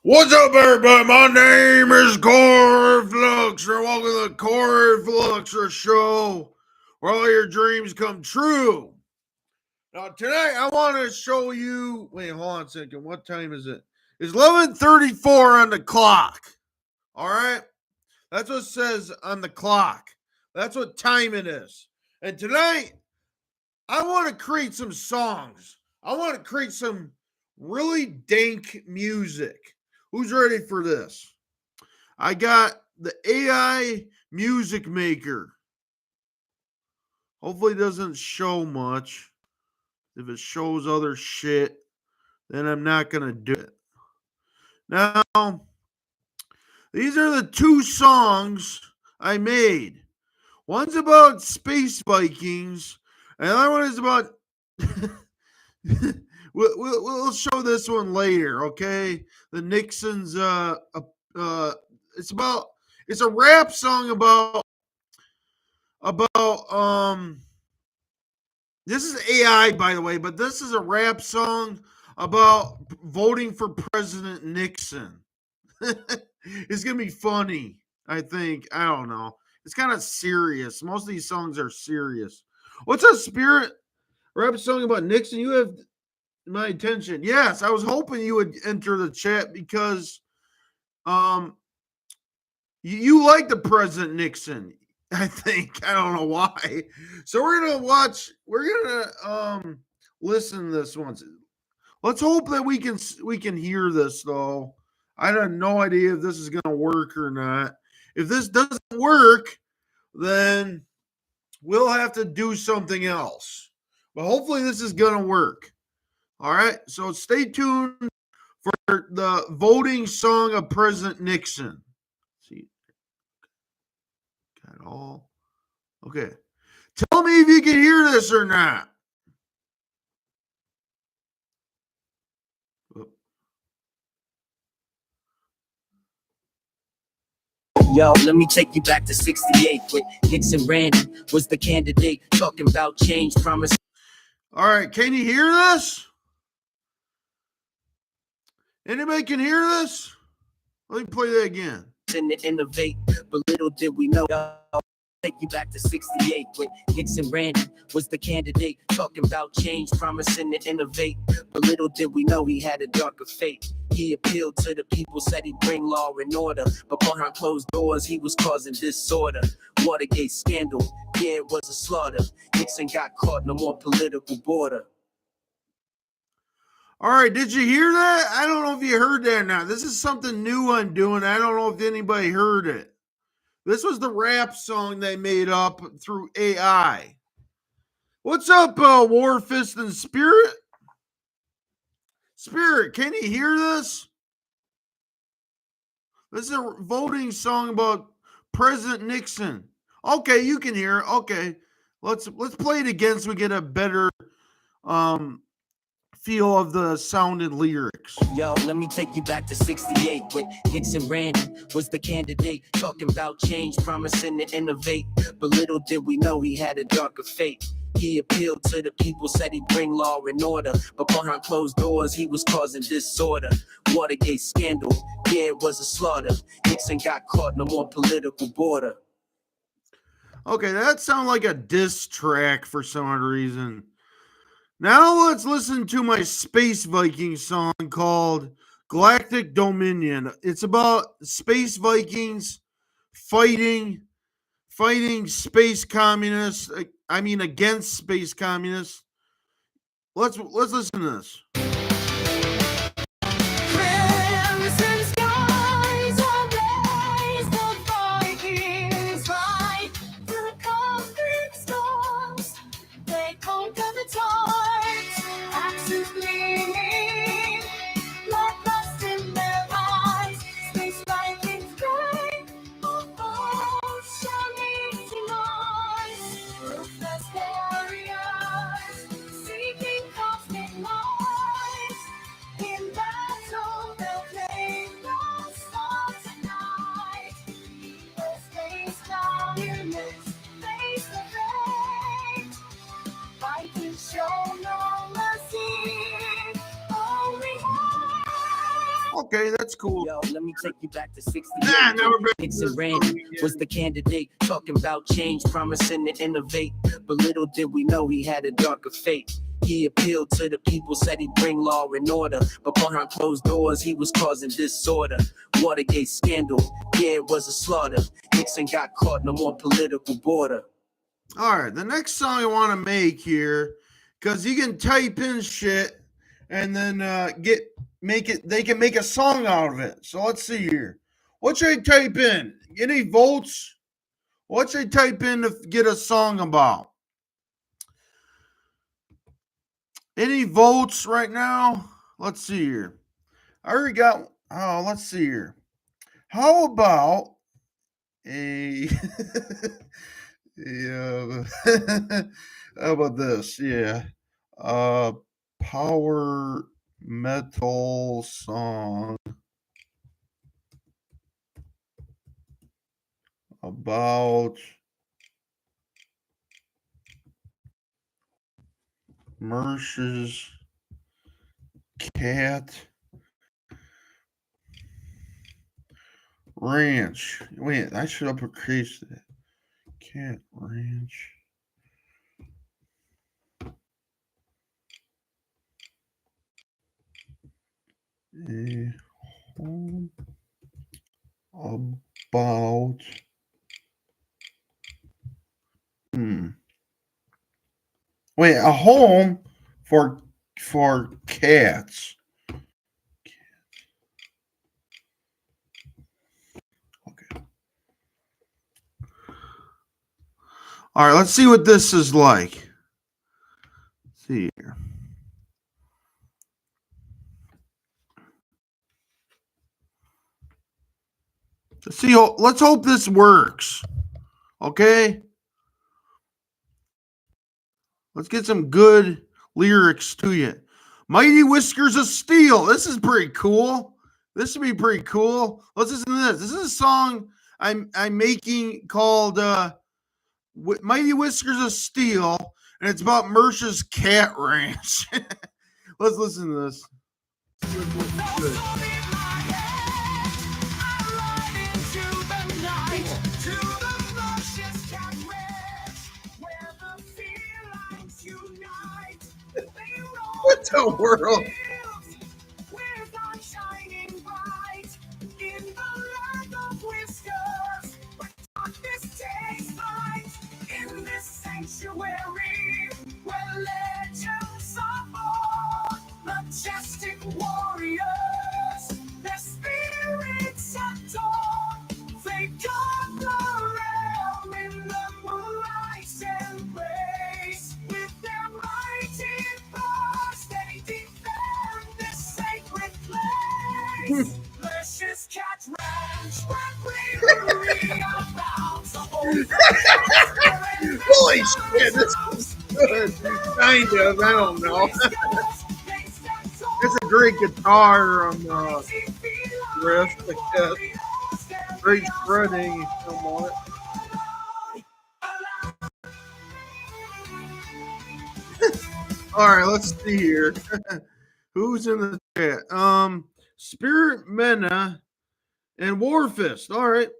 What's up, everybody? My name is Cory Flokstra. Welcome to the Cory Flokstra Show, where all your dreams come true. Now, tonight I want to show you. Wait, hold on a second. What time is it? It's 11:34 on the clock. All right, that's what it says on the clock. That's what time it is. And tonight I want to create some songs. I want to create some really dank music. Who's ready for this? I got the AI music maker. Hopefully it doesn't show much. If it shows other shit, then I'm not going to do it. Now, these are the two songs I made. One's about space Vikings, and the other one is about. we'll show this one later, okay? The Nixon's. It's a rap song about. This is AI, by the way, but this is a rap song about voting for President Nixon. It's gonna be funny, I think. I don't know. It's kind of serious. Most of these songs are serious. What's a spirit rap song about Nixon? You have my attention. Yes, I was hoping you would enter the chat because um you like the President Nixon. I think. I don't know why. So we're gonna listen to this once. Let's hope that we can hear this though. I have no idea if this is gonna work or not. If this doesn't work, then we'll have to do something else. But hopefully this is gonna work. All right. So stay tuned for the voting song of President Nixon. Let's see, got all. Okay. Tell me if you can hear this or not. Yo, let me take you back to 68 when Nixon Randy was the candidate talking about change, promise. All right, can you hear this? Anybody can hear this? Let me play that again. And to innovate, but little did we know. Take you back to 68 when Nixon Randy was the candidate talking about change, promising to innovate, but little did we know he had a darker fate. He appealed to the people, said he'd bring law and order, but behind closed doors he was causing disorder. Watergate scandal, yeah, it was a slaughter. Nixon got caught, no more political border. All right, did you hear that? I don't know if you heard that or not. This is something new I'm doing. I don't know if anybody heard it. This was the rap song they made up through AI. What's up, War Fist and Spirit? Spirit, can you hear this? This is a voting song about President Nixon. Okay, you can hear it. Okay, let's play it again so we get a better feel of the sound and lyrics. Yo, let me take you back to 68 when Nixon Randy was the candidate talking about change, promising to innovate, but little did we know he had a darker fate. He appealed to the people, said he'd bring law and order, but behind closed doors he was causing disorder. Watergate scandal, yeah, it was a slaughter. Nixon got caught, no more political border. Okay, that sounds like a diss track for some odd reason. Now let's listen to my Space Viking song called Galactic Dominion. It's about space Vikings fighting space communists. I mean against space communists. Let's listen to this. Okay, that's cool. Yo, let me take you back to 68. Nah, never been Nixon this Randy song was the candidate, talking about change, promising to innovate. But little did we know he had a darker fate. He appealed to the people, said he'd bring law and order. But behind closed doors, he was causing disorder. Watergate scandal, yeah, it was a slaughter. Nixon got caught, no more political border. All right, the next song I want to make here, because you can type in shit and then they can make a song out of it. So let's see here. What should I type in? Any votes? What should I type in to get a song about? Any votes right now? Let's see here. I already got. Oh, let's see here. How about a? Yeah. How about this? Yeah. Power metal song about Mersh's cat ranch. Wait, I should uppercase that. Cat ranch. A home about wait, a home for cats. Okay. All right, let's see what this is like. Let's see here. Let's hope this works. Okay? Let's get some good lyrics to you. Mighty Whiskers of Steel. This is pretty cool. This would be pretty cool. Let's listen to this. This is a song I'm making called Mighty Whiskers of Steel, and it's about Mersh's cat ranch. Let's listen to this. Good. What the world? In this sanctuary where legends are born, majestic warriors, their spirits adore. They guard the realm in the moonlight's embrace. With their mighty paws, they defend this sacred place. Precious cat ranch, where bravery abounds. Holy shit, this is good. Kind of, I don't know. It's a great guitar riff, I guess. Great shredding, somewhat. All right, let's see here. Who's in the chat? Spirit Mena and Warfist. All right.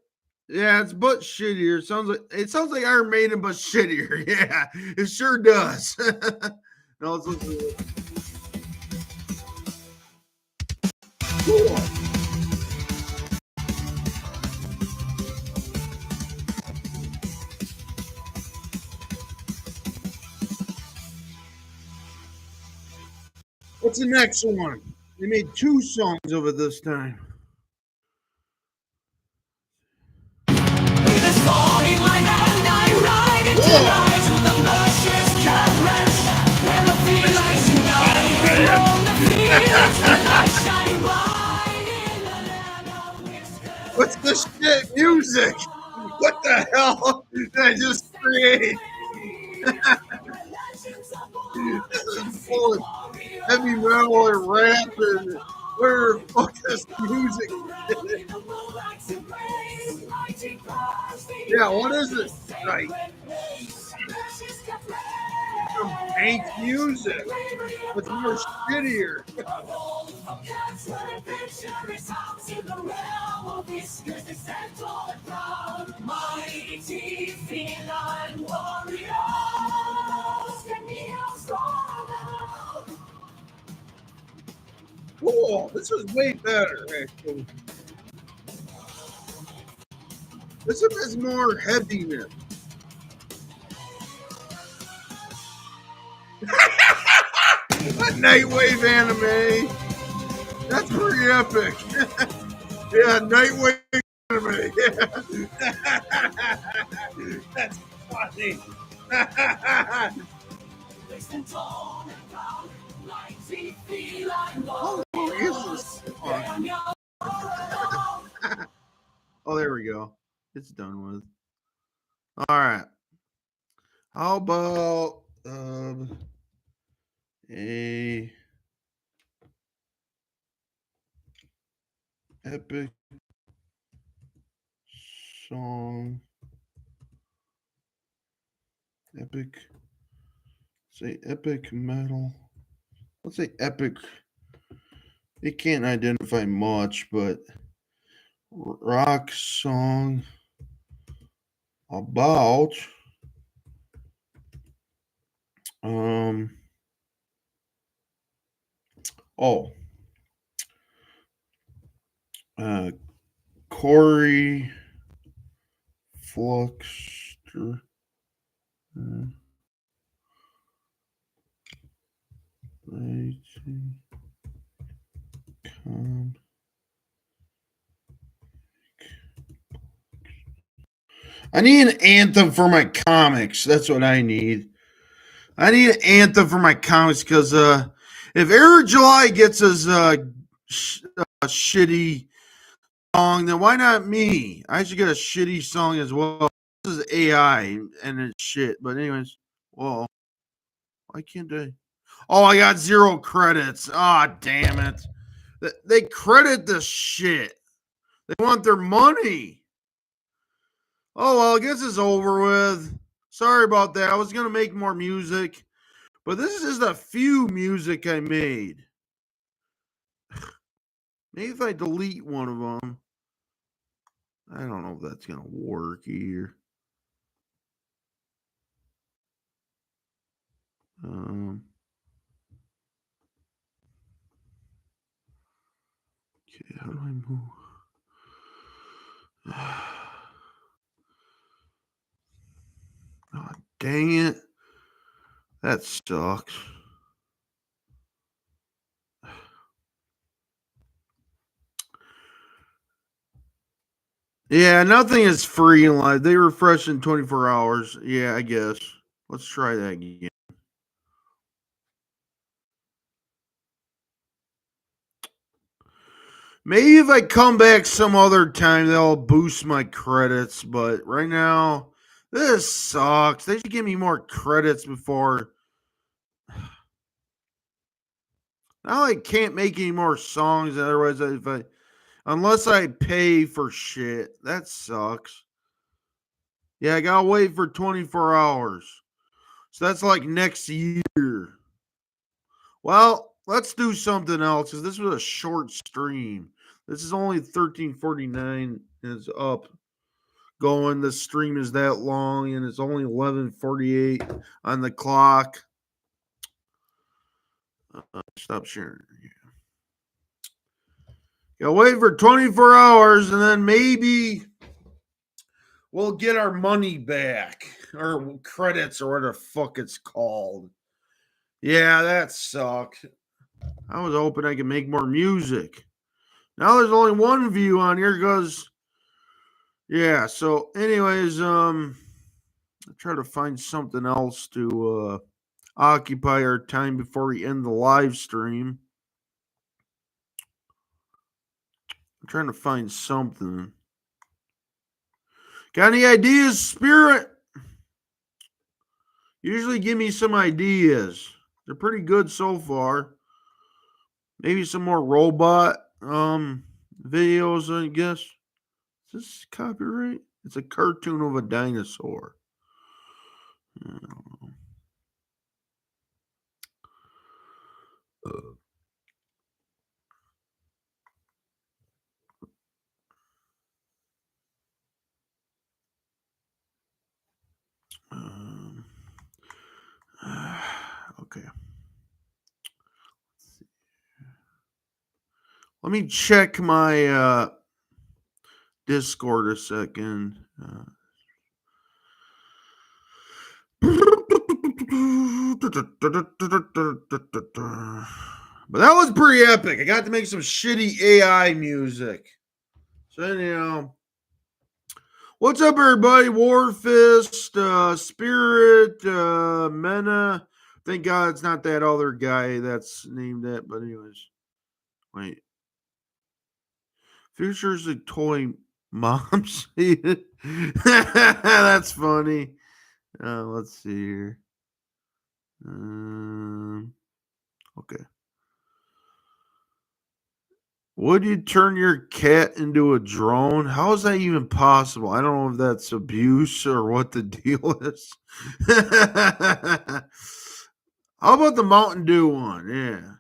Yeah, it's but shittier. It sounds like Iron Maiden, but shittier. Yeah, it sure does. No, let's listen to it. Cool. What's the next one? They made 2 songs of it this time. What's this shit music? What the hell did I just create? This is full of heavy metal and rap and where the fuck is music? Yeah, what is it? Right. tank music. It's more shittier. Mighty feline warriors, can be held strong. Cool. This is way better, actually. This one has more heaviness. A Nightwave anime. That's pretty epic. Yeah, Nightwave anime. Yeah. That's funny. How long is this song? Oh, there we go. It's done with. All right. How about a epic song? Epic. Say epic metal. Let's say epic. It can't identify much, but rock song about um oh uh Cory Flokstra. Uh, I need an anthem for my comics. That's what I need. I need an anthem for my comics because if Air July gets his shitty song, then why not me? I should get a shitty song as well. This is AI and it's shit. But anyways, well, why can't I? Oh, I got 0 credits. Ah, oh, damn it. They credit this shit. They want their money. Oh, well, I guess it's over with. Sorry about that. I was going to make more music, but this is just a few music I made. Maybe if I delete one of them. I don't know if that's going to work here. Okay, how do I move? Oh, dang it. That sucks. Yeah, nothing is free in life. They refresh in 24 hours. Yeah, I guess. Let's try that again. Maybe if I come back some other time, they'll boost my credits. But right now, this sucks. They should give me more credits before. Now I can't make any more songs. Otherwise, unless I pay for shit, that sucks. Yeah, I gotta wait for 24 hours. So that's like next year. Well, let's do something else because this was a short stream. This is only 13:49 and it's up. Going. The stream is that long and it's only 11:48 on the clock. Stop sharing. Gotta wait for 24 hours and then maybe we'll get our money back or credits or whatever the fuck it's called. Yeah, that sucked. I was hoping I could make more music. Now there's only one view on here because yeah, so anyways, I try to find something else to occupy our time before we end the live stream. I'm trying to find something. Got any ideas, Spirit? Usually give me some ideas. They're pretty good so far. Maybe some more robot videos, I guess. Is this copyright? It's a cartoon of a dinosaur. Okay. Let me check my Discord a second. But that was pretty epic. I got to make some shitty AI music. So anyhow, what's up, everybody? Warfist, Spirit, Mena. Thank God it's not that other guy that's named that. But anyways, wait. Future's a toy mom. That's funny. Let's see here. Okay. Would you turn your cat into a drone? How is that even possible? I don't know if that's abuse or what the deal is. How about the Mountain Dew one? Yeah.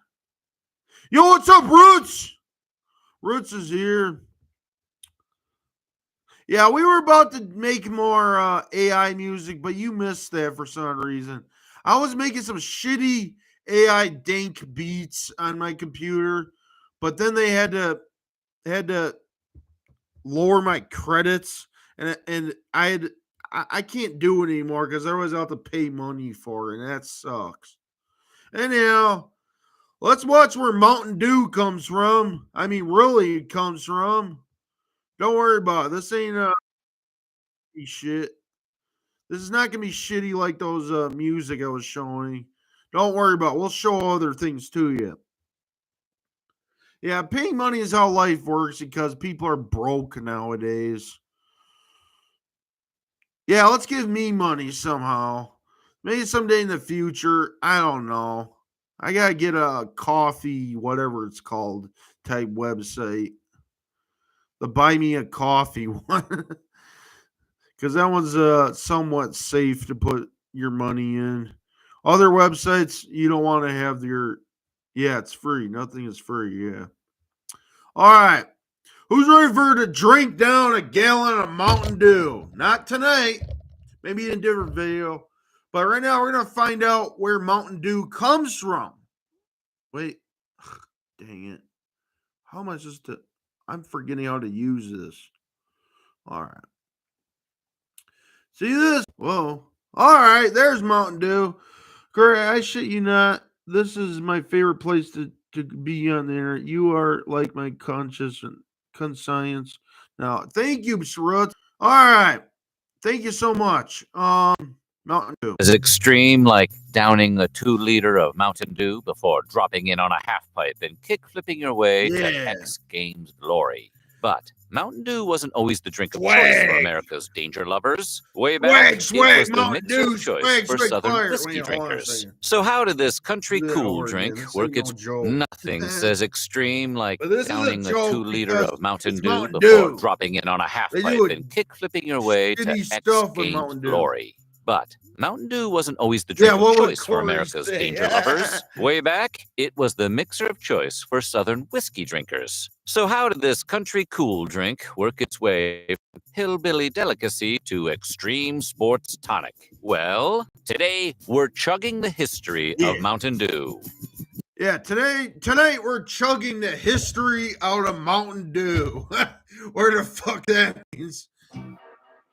Yo, what's up, Roots? Roots is here. Yeah, we were about to make more AI music, but you missed that for some reason. I was making some shitty AI dank beats on my computer, but then they had to lower my credits, and I can't do it anymore because I was out to pay money for it, and that sucks. Anyhow, let's watch where Mountain Dew comes from. I mean, really, it comes from. Don't worry about it. This ain't shit. This is not gonna be shitty like those music I was showing. Don't worry about it. We'll show other things to you. Yeah, paying money is how life works because people are broke nowadays. Yeah, let's give me money somehow. Maybe someday in the future. I don't know. I gotta get a coffee, whatever it's called, type website. The buy me a coffee one. Because that one's somewhat safe to put your money in. Other websites, you don't want to have your. Yeah, it's free. Nothing is free. Yeah. All right. Who's ready for to drink down a gallon of Mountain Dew? Not tonight. Maybe in a different video. But right now, we're going to find out where Mountain Dew comes from. Wait. Dang it. How am I supposed to. I'm forgetting how to use this. All right. See this? Whoa. All right. There's Mountain Dew. Corey, I shit you not. This is my favorite place to be on the internet. You are like my conscience. Now, thank you, Shrut. All right. Thank you so much. Mountain Dew. As extreme like downing a 2-liter of Mountain Dew before dropping in on a half pipe and kick flipping your way to X Games glory. But Mountain Dew wasn't always the drink of choice for America's danger lovers. Way back, it was the mixer of choice for Southern whiskey drinkers. So how did this country cool drink work its... Nothing says extreme like downing a 2-liter of Mountain Dew before dropping in on a half pipe and kick flipping your way to X Games glory. But Mountain Dew wasn't always the drink of choice for America's danger lovers. Way back, it was the mixer of choice for Southern whiskey drinkers. So how did this country cool drink work its way from hillbilly delicacy to extreme sports tonic? Well, today we're chugging the history of Mountain Dew. Yeah, tonight we're chugging the history out of Mountain Dew. Where the fuck that means?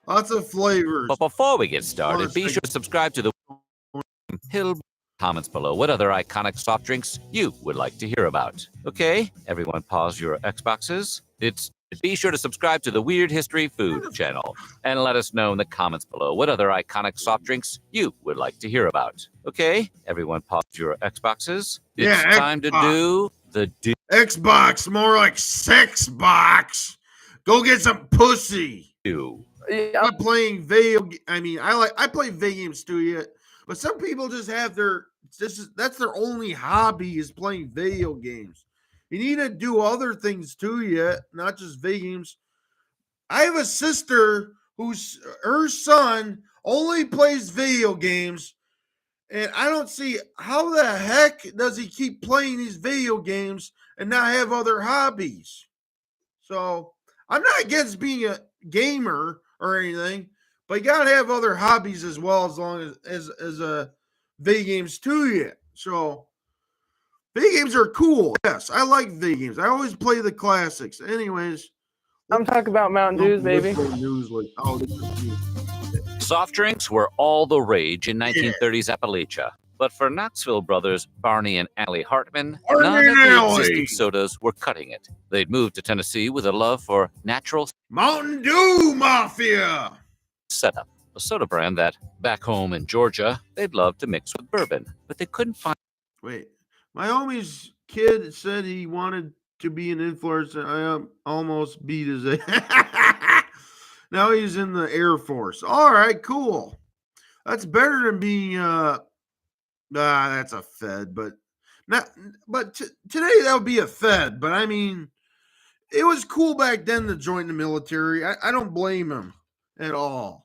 Lots of flavors. But before we get started, be sure to subscribe to the Hill. Comments below what other iconic soft drinks you would like to hear about. Okay, everyone pause your Xboxes. Be sure to subscribe to the Weird History Food channel and let us know in the comments below what other iconic soft drinks you would like to hear about. Okay, everyone pause your Xboxes. It's time to do the Xbox, more like sex box. Go get some pussy. I'm playing video. I mean, I play video games too yet, but some people just have that's their only hobby is playing video games. You need to do other things too yet, not just video games. I have a sister her son only plays video games, and I don't see how the heck does he keep playing these video games and not have other hobbies. So I'm not against being a gamer or anything, But you gotta have other hobbies as well, as long as video games too. Yeah. So video games are cool. Yes, I like video games. I always play the classics. Anyways, I'm talking about Mountain Dews, baby. News like, oh, Soft drinks were all the rage in 1930s Appalachia. But for Knoxville brothers Barney and Allie Hartman, none of the existing sodas were cutting it. They'd moved to Tennessee with a love for natural Mountain Dew Mafia setup, a soda brand that, back home in Georgia, they'd love to mix with bourbon, but they couldn't find. Wait, my homie's kid said he wanted to be an influencer. I almost beat his ass. Now he's in the Air Force. All right, cool. That's better than being that's a Fed, but today that would be a Fed. But I mean, it was cool back then to join the military. I don't blame him at all.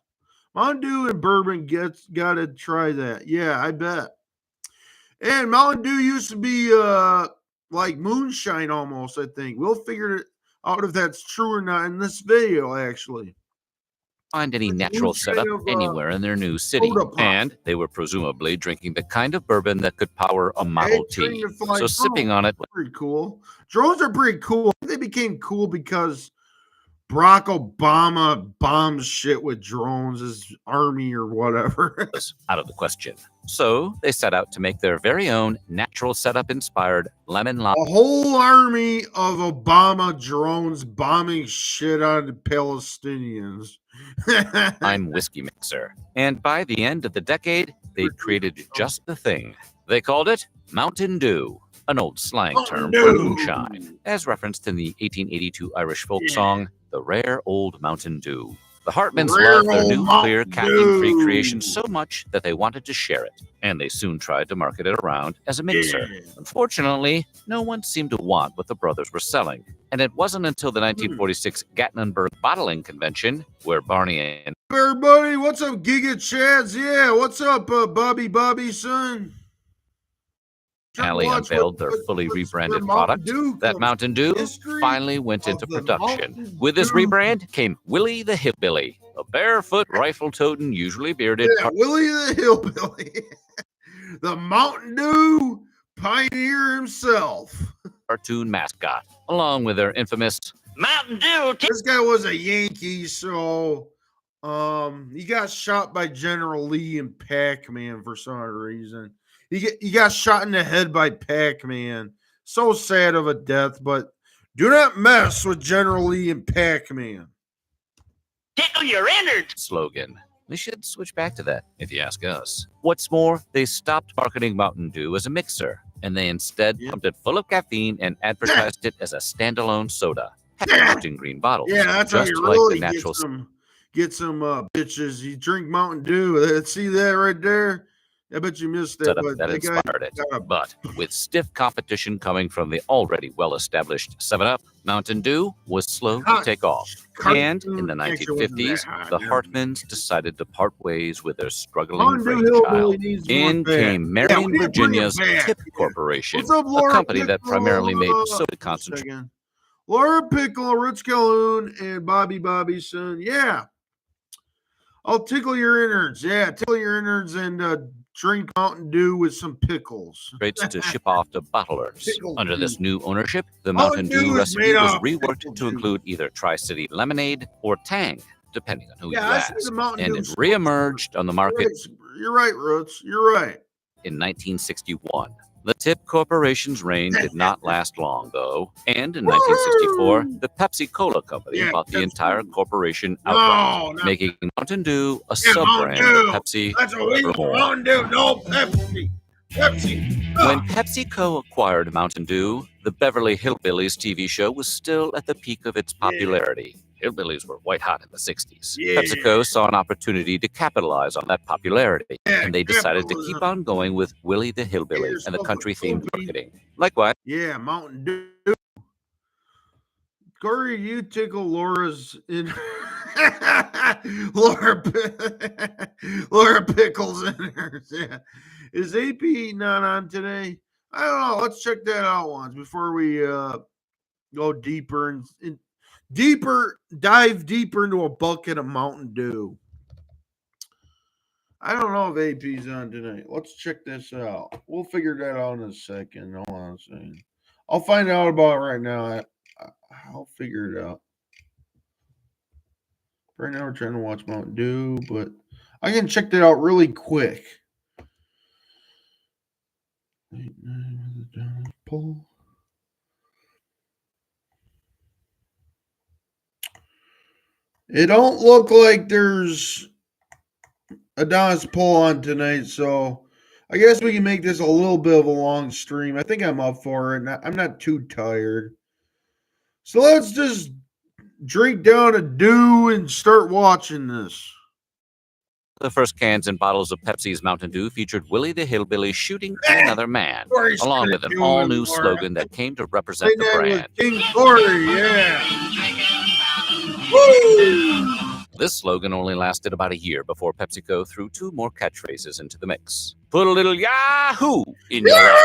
Mountain Dew and bourbon gotta try that. Yeah, I bet. And Mountain Dew used to be like moonshine almost, I think. We'll figure it out if that's true or not in this video, actually. Find any natural setup anywhere in their new city, and they were presumably drinking the kind of bourbon that could power a Model T. So sipping on it was pretty cool. Drones are pretty cool. They became cool because Barack Obama bombs shit with drones, his army or whatever. Out of the question. So they set out to make their very own natural setup-inspired lemon lime. A whole army of Obama drones bombing shit on the Palestinians. I'm whiskey mixer. And by the end of the decade, they created just the thing. They called it Mountain Dew, an old slang term for moonshine, as referenced in the 1882 Irish folk song, The Rare Old Mountain Dew. The Hartmans loved their new clear caffeine-free creation so much that they wanted to share it, and they soon tried to market it around as a mixer. Unfortunately, no one seemed to want what the brothers were selling, and it wasn't until the 1946 Gatlinburg Bottling Convention, where Barney and everybody, what's up, Giga Chads? Yeah, what's up, Bobby, son? Allie unveiled their fully rebranded product, that Mountain Dew finally went into production. With this rebrand came Willie the Hillbilly, a barefoot, rifle-toting, usually bearded... Yeah, Willie the Hillbilly. The Mountain Dew pioneer himself. Cartoon mascot, along with their infamous Mountain Dew. This guy was a Yankee, so he got shot by General Lee and Pac-Man for some reason. He got shot in the head by Pac-Man. So sad of a death, but do not mess with General Lee and Pac-Man. Tickle your innards slogan. We should switch back to that, if you ask us. What's more, they stopped marketing Mountain Dew as a mixer, and they instead pumped it full of caffeine and advertised it as a standalone soda, packaged in green bottles. Yeah, that's just how you like really the natural get some bitches. You drink Mountain Dew. See that right there? I bet you missed that. Setup that inspired it. But with stiff competition coming from the already well-established 7-Up, Mountain Dew was slow to take off. And in the 1950s, the Hartmans decided to part ways with their struggling brainchild. In came Marion, Virginia's Tip Corporation, a company that primarily made soda concentrate. Laura Pickle, Rich Calhoun, and Bobby's son. Yeah. I'll tickle your innards. Yeah, tickle your innards and drink Mountain Dew with some pickles. Rates to ship off to bottlers. Under this new ownership, the Mountain Dew recipe was reworked to include either Tri-City Lemonade or Tang, depending on who you ask. And it reemerged on the market. You're right, Roots. You're right. In 1961. The Tip Corporation's reign did not last long, though, and in 1964, the Pepsi-Cola Company bought the entire corporation outright, making Mountain Dew a sub-brand of Pepsi. That's what we want. Mountain Dew, no Pepsi. Pepsi. When PepsiCo acquired Mountain Dew, the Beverly Hillbillies TV show was still at the peak of its popularity. Hillbillies were white hot in the 60s. PepsiCo saw an opportunity to capitalize on that popularity, and they decided to keep on going with Willie the Hillbilly and the country-themed marketing. Likewise. Yeah, Mountain Dew. Cory, you tickle Laura's in Laura Pickles in her. Yeah. Is AP not on today? I don't know. Let's check that out once before we go deeper and dive deeper into a bucket of Mountain Dew. I don't know if AP's on tonight. Let's check this out. We'll figure that out in a second. Hold on a second. I'll find out about it right now. I'll figure it out. Right now we're trying to watch Mountain Dew, but I can check that out really quick. Pull. It don't look like there's Adonis pull on tonight, so I guess we can make this a little bit of a long stream. I think I'm up for it. I'm not too tired. So let's just drink down a dew and start watching this. The first cans and bottles of Pepsi's Mountain Dew featured Willie the Hillbilly shooting to another man, along with an all-new slogan that came to represent the brand. King Cory, yeah. Woo! This slogan only lasted about a year before PepsiCo threw two more catchphrases into the mix. Put a little Yahoo in your life.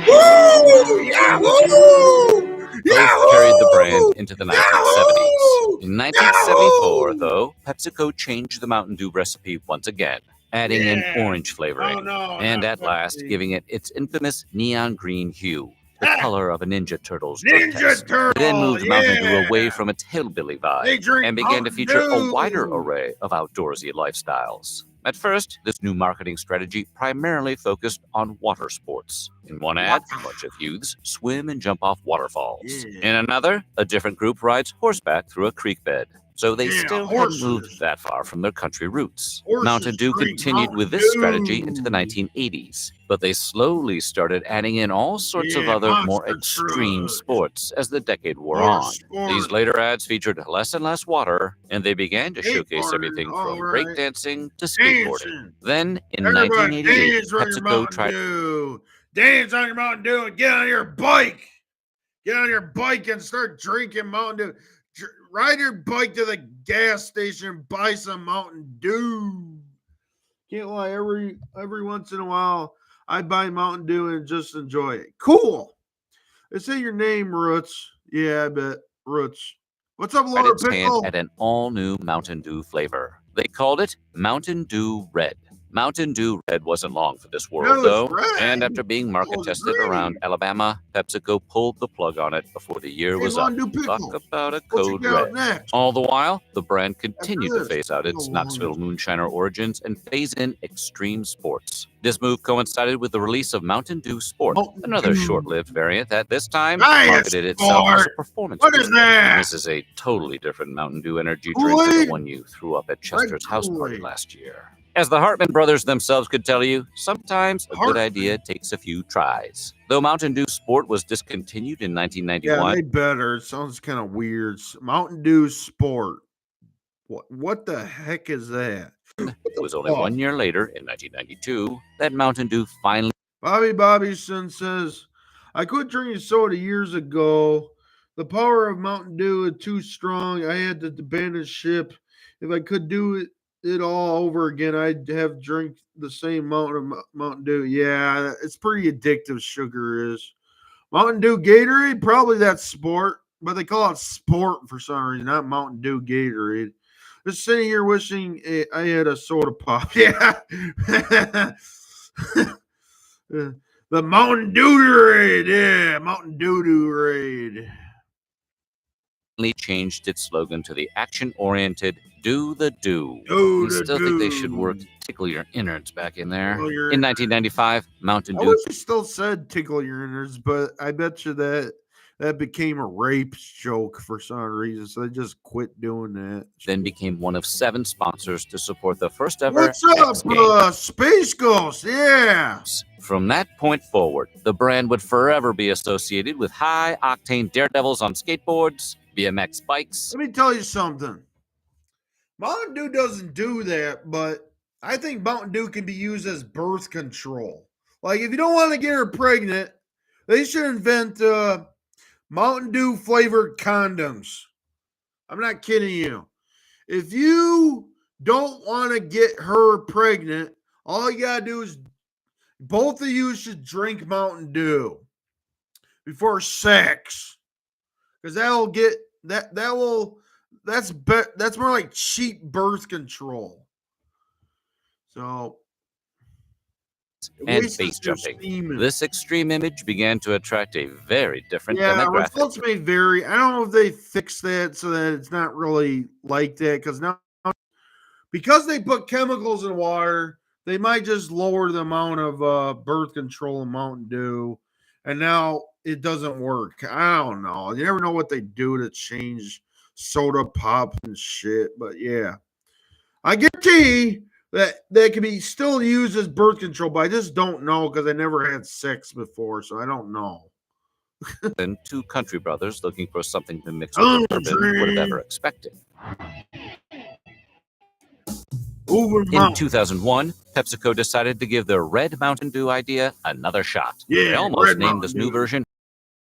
Woo! Yahoo! Both carried the brand into the 1970s. In 1974, though, PepsiCo changed the Mountain Dew recipe once again, adding in orange flavoring, and at last giving it its infamous neon green hue, the color of a Ninja Turtles drug test. They then moved Mountain Dew away from its hillbilly vibe and began to feature a wider array of outdoorsy lifestyles. At first, this new marketing strategy primarily focused on water sports. In one ad, a bunch of youths swim and jump off waterfalls. In another, a different group rides horseback through a creek bed. So they still hadn't moved that far from their country roots. Mountain Dew continued with this strategy into the 1980s, but they slowly started adding in all sorts of other more extreme sports as the decade wore on. These later ads featured less and less water, and they began to showcase everything from breakdancing to skateboarding. Then, in 1988, PepsiCo tried... Dance on your Mountain Dew and get on your bike. Get on your bike and start drinking Mountain Dew. Ride your bike to the gas station, buy some Mountain Dew. Can't lie, every once in a while, I buy Mountain Dew and just enjoy it. Cool. They say your name, Roots. Yeah, I bet. Roots. What's up, Laura Pickle? At an all-new Mountain Dew flavor. They called it Mountain Dew Red. Mountain Dew Red wasn't long for this world, though, and after being market tested around Alabama, PepsiCo pulled the plug on it before the year was up. Talk about a code red. All the while, the brand continued to phase out its Knoxville Moonshiner origins and phase in extreme sports. This move coincided with the release of Mountain Dew Sport, another short-lived variant that this time marketed itself as a performance drink. What is that? This is a totally different Mountain Dew energy drink than the one you threw up at Chester's house party last year. As the Hartman brothers themselves could tell you, sometimes a good idea takes a few tries. Though Mountain Dew Sport was discontinued in 1991. Yeah, they better. It sounds kind of weird. Mountain Dew Sport. What the heck is that? It was only 1 year later, in 1992, that Mountain Dew finally... Bobbyson says, I quit drinking soda years ago. The power of Mountain Dew is too strong. I had to abandon ship. If I could do it all over again, I'd have drink the same amount of Mountain Dew. Yeah, it's pretty addictive, sugar is. Mountain Dew Gatorade, probably that's Sport, but they call it Sport for some reason, not Mountain Dew Gatorade. Just sitting here wishing I had a soda pop. Yeah. The Mountain Dew-Raid. Yeah, Mountain Dew-Raid. Changed its slogan to the action-oriented Do the Do. You still think they should work tickle your innards back in there? In 1995, Mountain Dew... I wish it still said tickle your innards, but I bet you that became a rape joke for some reason, so they just quit doing that. Then became one of 7 sponsors to support the first ever... What's up, Space Ghost? Yeah! From that point forward, the brand would forever be associated with high-octane daredevils on skateboards, BMX bikes. Let me tell you something. Mountain Dew doesn't do that, but I think Mountain Dew can be used as birth control. Like, if you don't want to get her pregnant, they should invent Mountain Dew flavored condoms. I'm not kidding you. If you don't want to get her pregnant, all you got to do is both of you should drink Mountain Dew before sex. Because that will that's more like cheap birth control. So and base jumping. This extreme image began to attract a very different demographic. Results may vary. I don't know if they fixed that so that it's not really like that, because they put chemicals in water, they might just lower the amount of birth control in Mountain Dew, and now it doesn't work. I don't know. You never know what they do to change soda pop and shit, but yeah. I guarantee that can be still used as birth control, but I just don't know because I never had sex before, so I don't know. And two country brothers looking for something to mix with bourbon would have ever expected. In 2001, PepsiCo decided to give their Red Mountain Dew idea another shot. Yeah, they almost Red named Mountain this Dew new version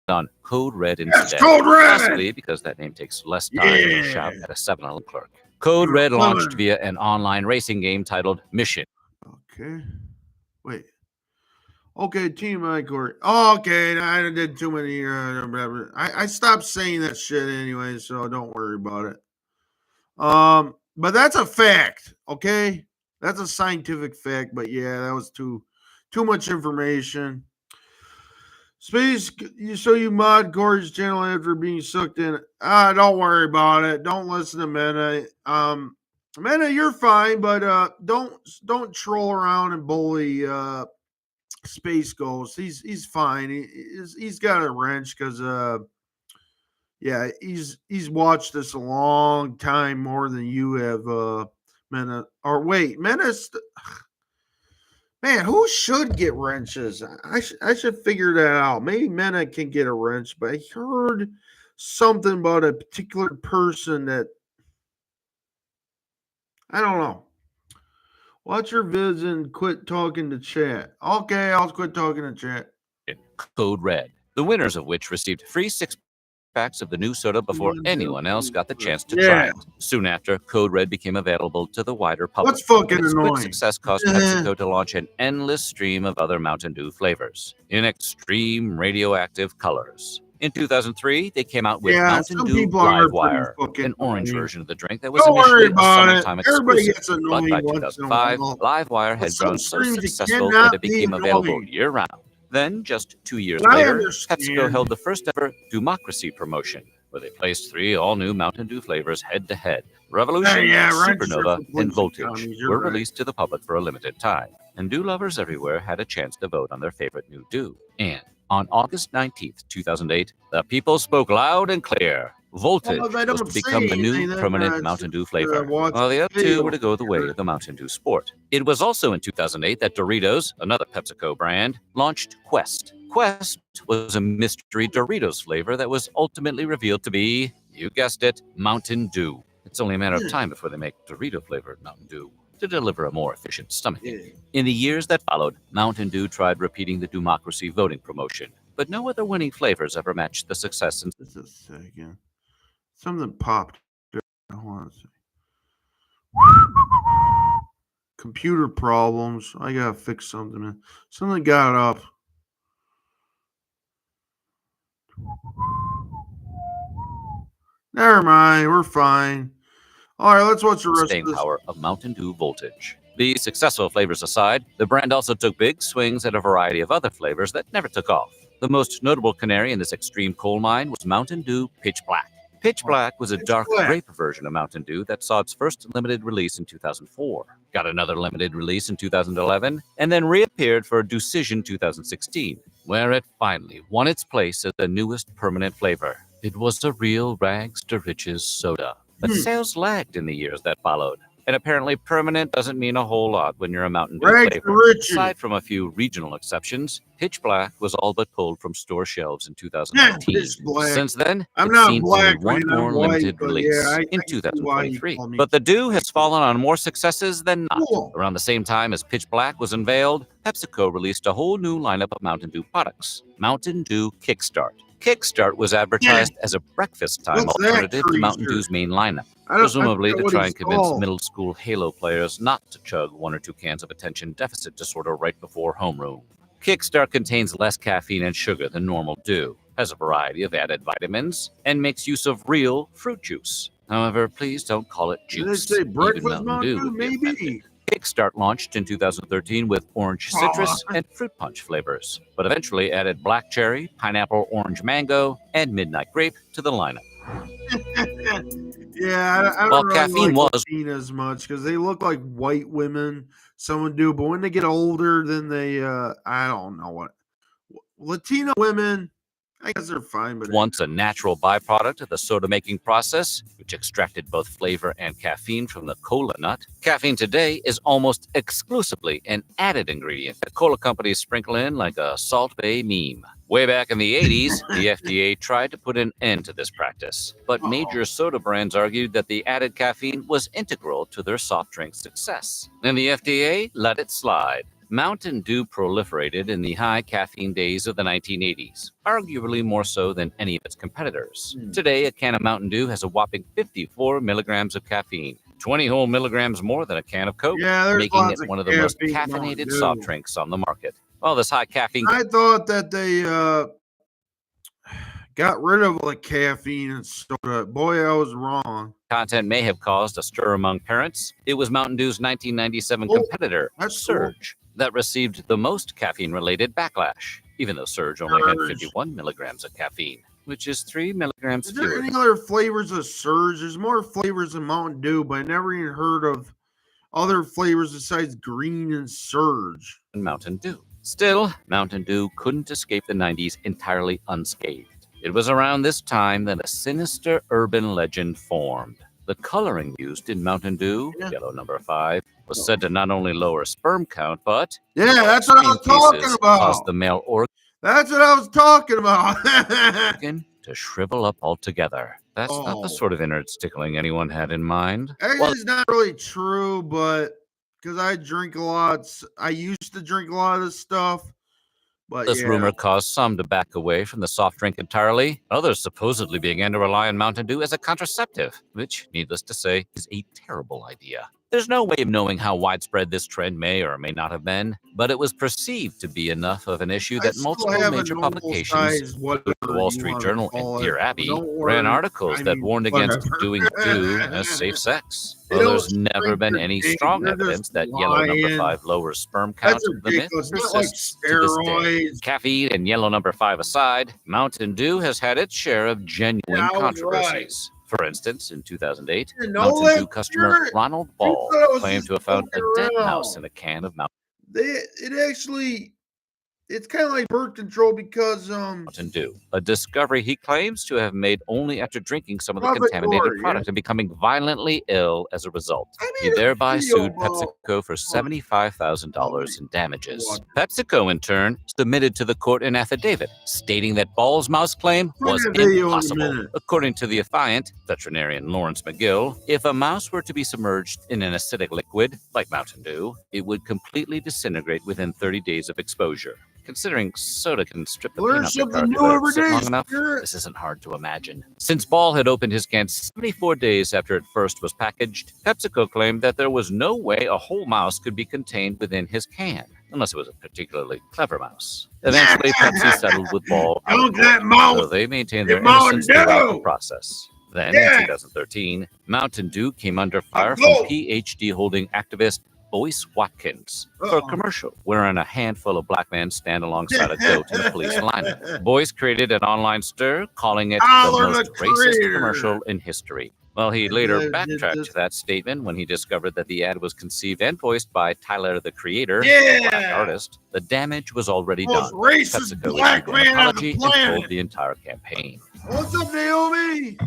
on Code Red instead. Yes, Code Red! Possibly because that name takes less time to shout at a 7-Eleven clerk. Code Red launched via an online racing game titled Mission. Okay. Wait. Okay, Team Cory. Oh, okay, I did too many. I stopped saying that shit anyway, so don't worry about it. But that's a fact, okay? That's a scientific fact. But yeah, that was too much information. Space, so you mod Cory's channel after being sucked in. Don't worry about it. Don't listen to Mena. Mena, you're fine, but don't troll around and bully Space Ghost. He's fine. He's got a wrench because he's watched this a long time, more than you have, Mena. Or wait, Mena's. Man, who should get wrenches? I should figure that out. Maybe Mena can get a wrench, but I heard something about a particular person that I don't know. Watch your vids and quit talking to chat. Okay, I'll quit talking to chat. Code Red, the winners of which received free 6-packs of the new soda before anyone else got the chance to try it. Soon after, Code Red became available to the wider public. That's fucking its annoying. Quick success caused PepsiCo to launch an endless stream of other Mountain Dew flavors in extreme radioactive colors. In 2003, they came out with Mountain Dew Live Wire, an orange version of the drink that was initially a summertime exclusive. But by 2005, Live Wire had grown so successful that it became available year-round. Then, just 2 years later, PepsiCo held the first ever Democracy promotion, where they placed 3 all-new Mountain Dew flavors head-to-head. Revolution, Supernova, and Voltage were released to the public for a limited time, and Dew lovers everywhere had a chance to vote on their favorite new Dew. And on August 19th, 2008, the people spoke loud and clear. Voltage was to become the new permanent Mountain Dew flavor, while the other 2 were to go the way of the Mountain Dew Sport. It was also in 2008 that Doritos, another PepsiCo brand, launched Quest. Quest was a mystery Doritos flavor that was ultimately revealed to be, you guessed it, Mountain Dew. It's only a matter of time before they make Dorito-flavored Mountain Dew to deliver a more efficient stomach. In the years that followed, Mountain Dew tried repeating the Democracy voting promotion, but no other winning flavors ever matched the success. Just a second. Something popped. I want to see. Computer problems. I gotta fix something, man. Something got up. Never mind. We're fine. All right, let's watch the rest Staying of this. Power of Mountain Dew Voltage. The successful flavors aside, the brand also took big swings at a variety of other flavors that never took off. The most notable canary in this extreme coal mine was Mountain Dew Pitch Black. Pitch Black was a dark grape version of Mountain Dew that saw its first limited release in 2004, got another limited release in 2011, and then reappeared for Decision 2016, where it finally won its place as the newest permanent flavor. It was a real rags to riches soda, but sales lagged in the years that followed. And apparently permanent doesn't mean a whole lot when you're a Mountain Dew flavor. Aside from a few regional exceptions, Pitch Black was all but pulled from store shelves in 2019. Since then, it's seen only one more limited release in 2023. But the Dew has fallen on more successes than not. Around the same time as Pitch Black was unveiled, PepsiCo released a whole new lineup of Mountain Dew products, Mountain Dew Kickstart. Kickstart was advertised as a breakfast time alternative to Mountain Dew's main lineup, presumably to try and convince middle school Halo players not to chug 1 or 2 cans of attention deficit disorder right before homeroom. Kickstart contains less caffeine and sugar than normal Dew, has a variety of added vitamins, and makes use of real fruit juice. However, please don't call it Did they juice. say Even breakfast Mountain Dew Mountain would be Dew? offended. Maybe. Kickstart launched in 2013 with orange citrus and fruit punch flavors, but eventually added black cherry, pineapple, orange mango, and midnight grape to the lineup. Yeah, I While don't really caffeine like was Latinas much because they look like white women. Someone do, but when they get older, then they I don't know what Latina women. I guess they're fine, but once a natural byproduct of the soda-making process, which extracted both flavor and caffeine from the cola nut. Caffeine today is almost exclusively an added ingredient that cola companies sprinkle in like a Salt Bay meme. Way back in the 80s, the FDA tried to put an end to this practice, but major soda brands argued that the added caffeine was integral to their soft drink success, and the FDA let it slide. Mountain Dew proliferated in the high caffeine days of the 1980s, arguably more so than any of its competitors. Today, a can of Mountain Dew has a whopping 54 milligrams of caffeine, 20 whole milligrams more than a can of Coke, making it one of the most caffeinated soft drinks on the market. Well, this high caffeine... I thought that they got rid of the caffeine and soda. Boy, I was wrong. Content may have caused a stir among parents. It was Mountain Dew's 1997 competitor, Surge, that received the most caffeine-related backlash, even though Surge only had 51 milligrams of caffeine, which is 3 milligrams fewer. Is there any other flavors of Surge? There's more flavors than Mountain Dew, but I never even heard of other flavors besides green and Surge. And Mountain Dew. Still, Mountain Dew couldn't escape the 90s entirely unscathed. It was around this time that a sinister urban legend formed. The coloring used in Mountain Dew, yellow number 5, was said to not only lower sperm count, but that's what I was talking about. Caused the male organ. That's what I was talking about. To shrivel up altogether. That's not the sort of innards tickling anyone had in mind. It's not really true, but because I drink a lot, I used to drink a lot of this stuff. But this rumor caused some to back away from the soft drink entirely. Others supposedly began to rely on Mountain Dew as a contraceptive, which, needless to say, is a terrible idea. There's no way of knowing how widespread this trend may or may not have been, but it was perceived to be enough of an issue that multiple major publications, the Wall Street Journal and Dear Abby, ran articles that warned against doing Dew as safe sex. Well, there's never been any strong evidence that yellow number 5 lowers sperm count. The myth persists to this day. Caffeine and yellow number 5 aside, Mountain Dew has had its share of genuine controversies. For instance, in 2008, Mountain Dew customer Ronald Ball claimed to have found a dead mouse in a can of Mountain Dew. It's kind of like birth control because Mountain Dew, a discovery he claims to have made only after drinking some of the contaminated product and becoming violently ill as a result. He thereby sued PepsiCo for $75,000 in damages. PepsiCo, in turn, submitted to the court an affidavit stating that Ball's mouse claim was impossible. According to the affiant, veterinarian Lawrence McGill, if a mouse were to be submerged in an acidic liquid, like Mountain Dew, it would completely disintegrate within 30 days of exposure. Considering soda can strip the peanut butter long enough, this isn't hard to imagine. Since Ball had opened his can 74 days after it first was packaged, PepsiCo claimed that there was no way a whole mouse could be contained within his can, unless it was a particularly clever mouse. Eventually, Pepsi settled with Ball, though they maintained their innocence throughout the process. Then, in 2013, Mountain Dew came under fire from PhD-holding activist Boyce Watkins for a commercial wherein a handful of black men stand alongside a goat in a police lineup. Boyce created an online stir, calling it the most racist commercial in history. Well, he later backtracked to that statement when he discovered that the ad was conceived and voiced by Tyler, the Creator, a black artist. The damage was already done. PepsiCo issued an apology and pulled the entire campaign. What's up, Naomi?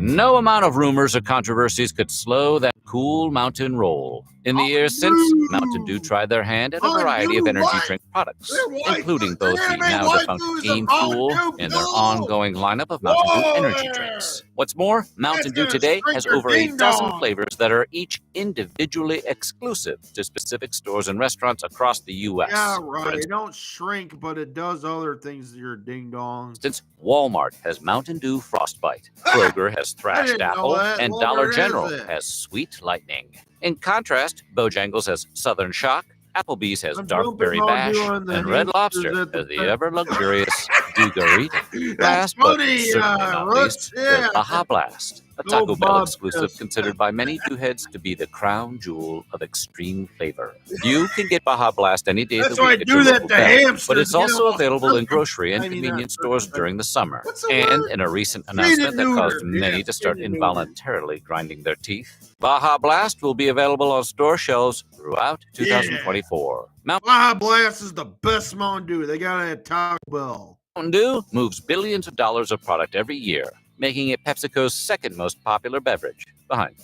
No amount of rumors or controversies could slow that cool mountain roll. In the years since, Mountain Dew tried their hand at a variety of energy drink products, including both the now defunct Game Fuel and their ongoing lineup of Mountain Dew energy drinks. What's more, Mountain Dew today has over a dozen flavors that are each individually exclusive to specific stores and restaurants across the U.S. Yeah, right. It don't shrink, but it does other things to your ding-dong. For instance, Walmart has Mountain Dew Frostbite, Kroger has Thrashed Apple, and Dollar General has Sweet Lightning. In contrast, Bojangles has Southern Shock, Applebee's has Dark Berry Bash, and Red Lobster has the ever-luxurious Dugarita. Last but certainly not least, the Baja Blast. a Taco Bell Bob exclusive Pepsi. considered by many Dew heads to be the crown jewel of extreme flavor. You can get Baja Blast any day of That's the why I week at your do that local to Bell, hamsters. but it's to get also them available in all- grocery and I mean, convenience not stores turkey, during the summer. What's the And word? in a recent Spayed and announcement that caused neutered. many Yeah, to start spayed and neutered. involuntarily grinding their teeth, Baja Blast will be available on store shelves throughout 2024. Baja Blast is the best Mountain Dew. They got it at Taco Bell. Mountain Dew moves billions of dollars of product every year, making it PepsiCo's second most popular beverage, behind,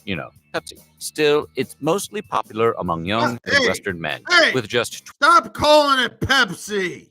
Pepsi. Still, it's mostly popular among young Midwestern men, with just... Stop calling it Pepsi.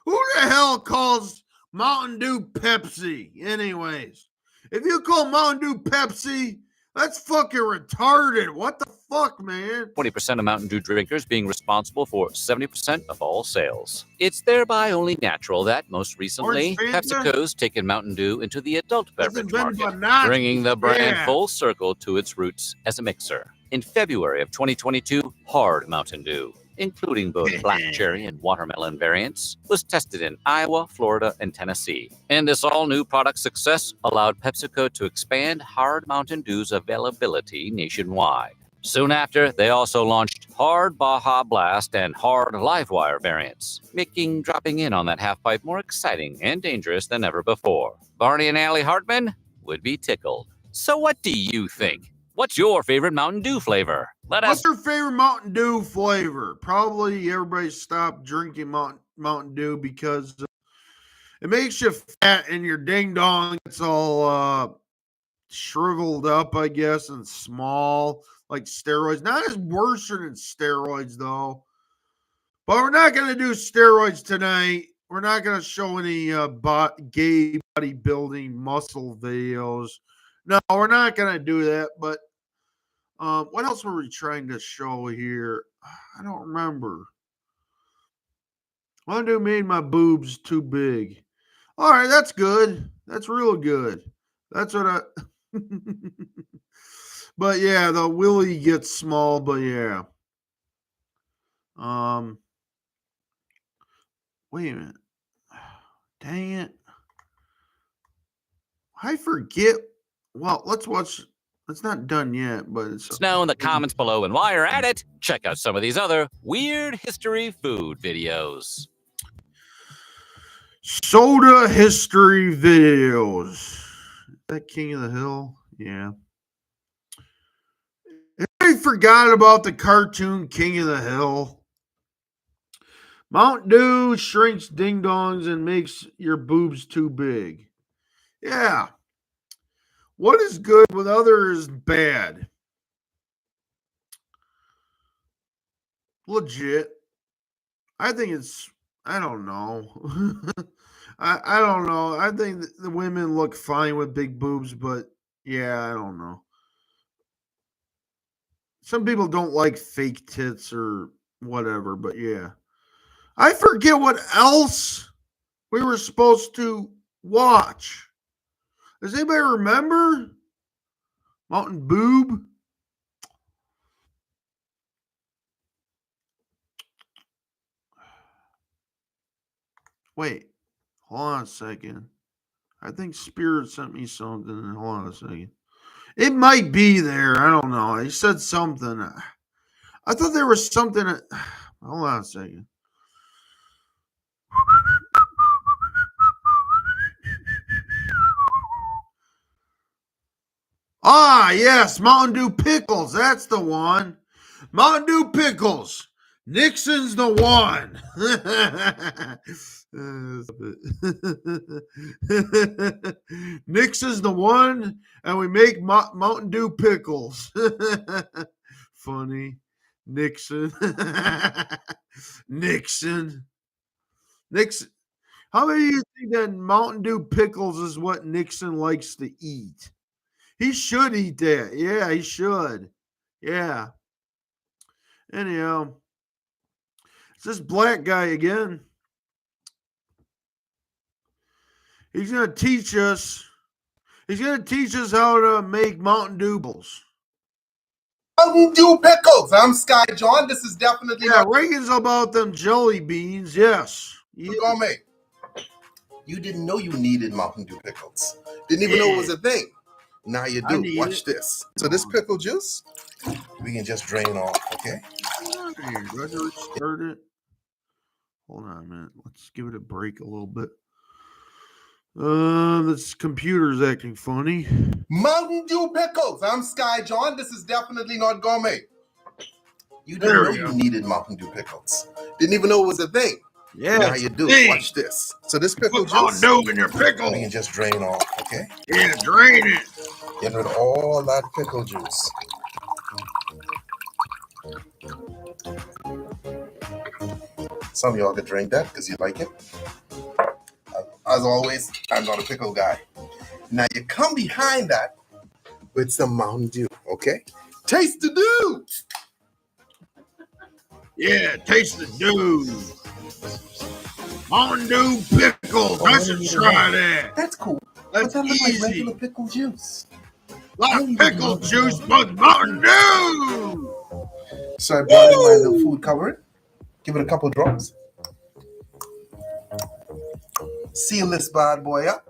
Who the hell calls Mountain Dew Pepsi? Anyways, if you call Mountain Dew Pepsi, that's fucking retarded. What the fuck, man? 20% of Mountain Dew drinkers being responsible for 70% of all sales. It's thereby only natural that, most recently, PepsiCo's taken Mountain Dew into the adult beverage market, bringing the brand full circle to its roots as a mixer. In February of 2022, Hard Mountain Dew, including both black cherry and watermelon variants, was tested in Iowa, Florida, and Tennessee. And this all-new product success allowed PepsiCo to expand Hard Mountain Dew's availability nationwide. Soon after, they also launched Hard Baja Blast and Hard Livewire variants, making dropping in on that half-pipe more exciting and dangerous than ever before. Barney and Allie Hartman would be tickled. So what do you think? What's your favorite Mountain Dew flavor? What's your favorite Mountain Dew flavor? Probably everybody stopped drinking Mountain Dew because it makes you fat and your ding dong gets all shriveled up, I guess, and small, like steroids. Not as worse than steroids, though. But we're not going to do steroids tonight. We're not going to show any gay bodybuilding muscle videos. No, we're not going to do that. But what else were we trying to show here? I don't remember. Mountain Dew made my boobs too big. All right, that's good. That's real good. That's what I... But yeah, the willy gets small, but yeah. Wait a minute. Dang it. I forget. Well, let's watch. It's not done yet, but it's now in the comments below. And while you're at it, check out some of these other weird history food videos. Soda history videos. Is that King of the Hill? Yeah. Everybody forgot about the cartoon King of the Hill. Mountain Dew shrinks ding dongs and makes your boobs too big. Yeah. What is good with other is bad. Legit. I think it's, I don't know. I don't know. I think the women look fine with big boobs, but yeah, I don't know. Some people don't like fake tits or whatever, but yeah. I forget what else we were supposed to watch. Does anybody remember? Mountain Boob? Wait, hold on a second. I think Spirit sent me something. Hold on a second. It might be there. I don't know. He said something. I thought there was something. Hold on a second. Ah, yes, Mountain Dew Pickles. That's the one. Mountain Dew Pickles. Nixon's the one. Nixon's the one, and we make Mountain Dew Pickles. Funny. Nixon. Nixon. How many of you think that Mountain Dew Pickles is what Nixon likes to eat? He should eat that. Yeah, he should. Yeah. Anyhow, it's this black guy again. He's going to teach us. He's going to teach us how to make Mountain Dew pickles. Mountain Dew Pickles. I'm Sky John. This is definitely Reagan's about them jelly beans. Yes. You didn't know you needed Mountain Dew Pickles. Didn't even know it was a thing. Now you I do. need Watch it. this. So this pickle juice, we can just drain off, okay? Here, do I have to restart it? Hold on a minute. Let's give it a break a little bit. This computer's acting funny. Mountain Dew pickles. I'm Sky John. This is definitely not gourmet. You didn't There know we you go. needed Mountain Dew pickles. Didn't even know it was a thing. Yeah, Now it's you a do. thing. Watch this. So this pickle Put Mountain juice, Dew in your pickle. we can just drain off, okay? Yeah, drain it. Get rid of all that pickle juice. Some of y'all can drink that because you like it. As always, I'm not a pickle guy. Now you come behind that with some Mountain Dew, okay? Taste the dew. Yeah, taste the dew. Mountain Dew pickles. I should try that. That's cool. That's But that looks like regular easy. pickle juice. Like pickle juice, but Mountain Dew. So I brought in my little food coloring. Give it a couple drops. Seal this bad boy up.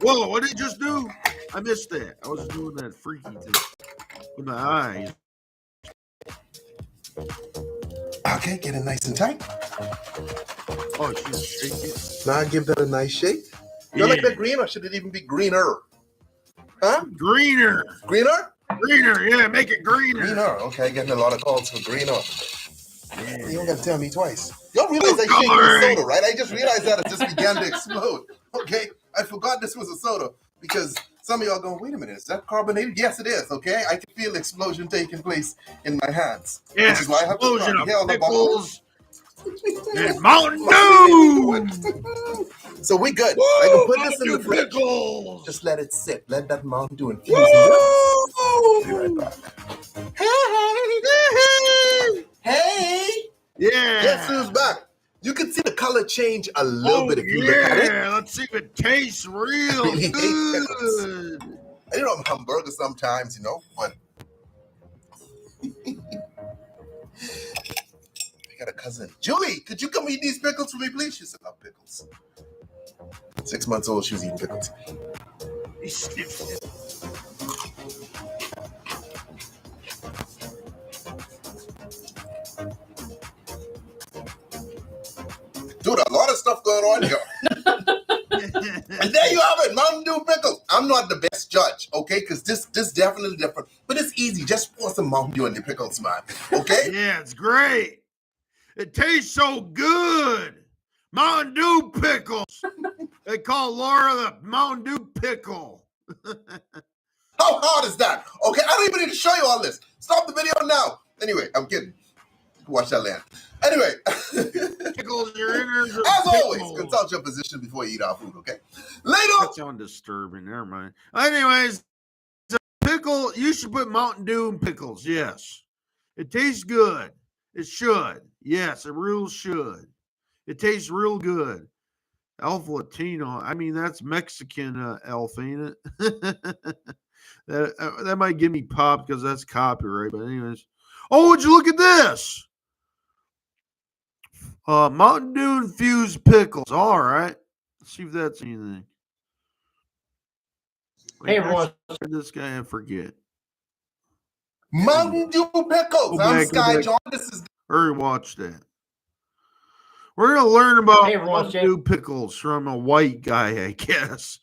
Whoa, what did it just do? I missed that. I was doing that freaky thing with my eyes. Okay, get it nice and tight. Oh, she's shaking. Now give that a nice shake. You like that green, or should it even be greener? Huh? Greener. Greener? Greener, yeah, make it greener. Greener. Okay, getting a lot of calls for greener. Yeah. You don't got to tell me twice. Y'all realize I shake Coloring. this soda, right? I just realized that it just began to explode. Okay? I forgot this was a soda because some of y'all going, wait a minute, is that carbonated? Yes, it is, okay? I can feel the explosion taking place in my hands. Yeah, Which is why I have to explosion stop. of Yeah, on the bottom. pickles and Mountain Dew. So we good. Woo, I can put this in Mountain the Dew fridge. pickles. Just let it sit. Let that Mountain Dew infuse in this. Be right back. Hey! Yeah. Guess who's back? You can see the color change a little bit if you look at it. Yeah, let's see if it tastes real really hate pickles. good. I do I'm hamburger sometimes, you know, but I got a cousin. Julie, could you come eat these pickles for me, please? She said, I love pickles. 6 months old, she was eating pickles. He sniffs it. Dude, a lot of stuff going on here. And there you have it, Mountain Dew pickles. I'm not the best judge, okay? Because this definitely different. But it's easy. Just pour some Mountain Dew in the pickles, man. Okay? Yeah, it's great. It tastes so good. Mountain Dew pickles. They call Laura the Mountain Dew pickle. How hard is that? Okay, I don't even need to show you all this. Stop the video now. Anyway, I'm kidding. Watch that land. Anyway, Pickles, your innards are as always, pickles. consult your physician before you eat our food, okay? Later. That sounds disturbing. Never mind. Anyways, pickle, you should put Mountain Dew in pickles. Yes. It tastes good. It should. Yes, it real should. It tastes real good. Alpha Latino. I mean, that's Mexican elf, ain't it? that might give me pop because that's copyright. But anyways. Oh, would you look at this? Mountain Dew infused pickles. All right. Let's see if that's anything. Hey, everyone. This guy, I forget. Mountain Dew pickles. I'm Sky John. This is Hurry, watch that. We're going to learn about Hey, everyone, Mountain Dew pickles from a white guy, I guess.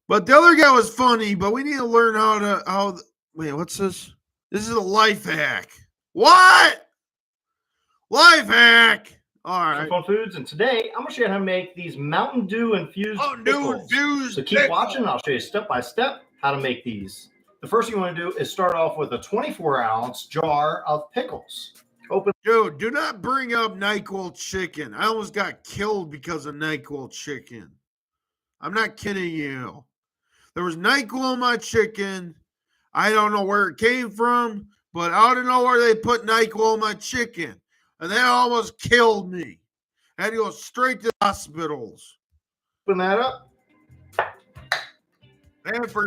But the other guy was funny, but we need to learn wait, what's this? This is a life hack. What? Life hack. All right. Fun Foods, and today I'm going to show you how to make these Mountain Dew infused pickles. So keep watching, and I'll show you step by step how to make these. The first thing you want to do is start off with a 24-ounce jar of pickles. Dude, do not bring up NyQuil chicken. I almost got killed because of NyQuil chicken. I'm not kidding you. There was NyQuil in my chicken. I don't know where it came from, but I don't know where they put NyQuil in my chicken. And that almost killed me. I had to go straight to the hospitals. Open that up.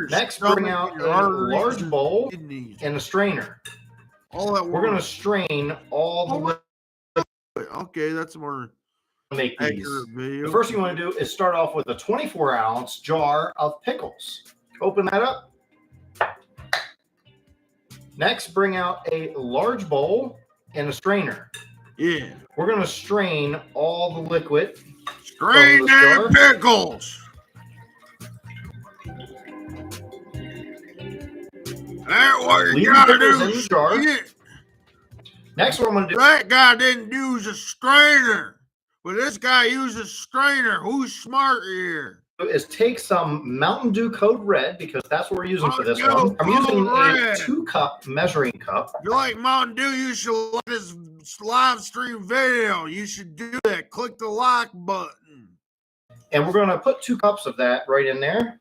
Next, bring out a large bowl and a strainer. All that we're going to strain all the liquid. Okay, that's more make these. The first thing you want to do is start off with a 24-ounce jar of pickles. Open that up. Next, bring out a large bowl and a strainer. Yeah. We're going to strain all the liquid. Strain them pickles. That's what you gotta do. In the jar. Next, what I'm going to do. That guy didn't use a strainer, but this guy used a strainer. Who's smart here? Is take some Mountain Dew Code Red, because that's what we're using for this one. I'm using a 2-cup measuring cup. If you like Mountain Dew, you should like this live stream video. You should do that. Click the like button. And we're going to put 2 cups of that right in there.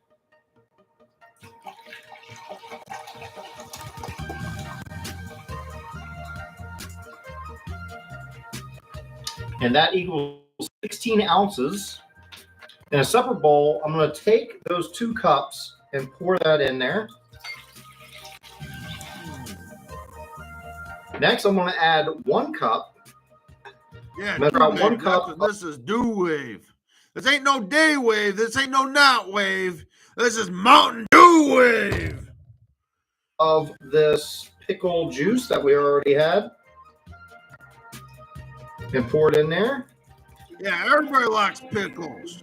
And that equals 16 ounces. In a separate bowl, I'm going to take those 2 cups and pour that in there. Next, I'm going to add 1 cup. Yeah, measure out 1 cup. This is Dew Wave. This ain't no day wave. This ain't no night wave. This is Mountain Dew Wave. Of this pickle juice that we already had. And pour it in there. Yeah, everybody likes pickles.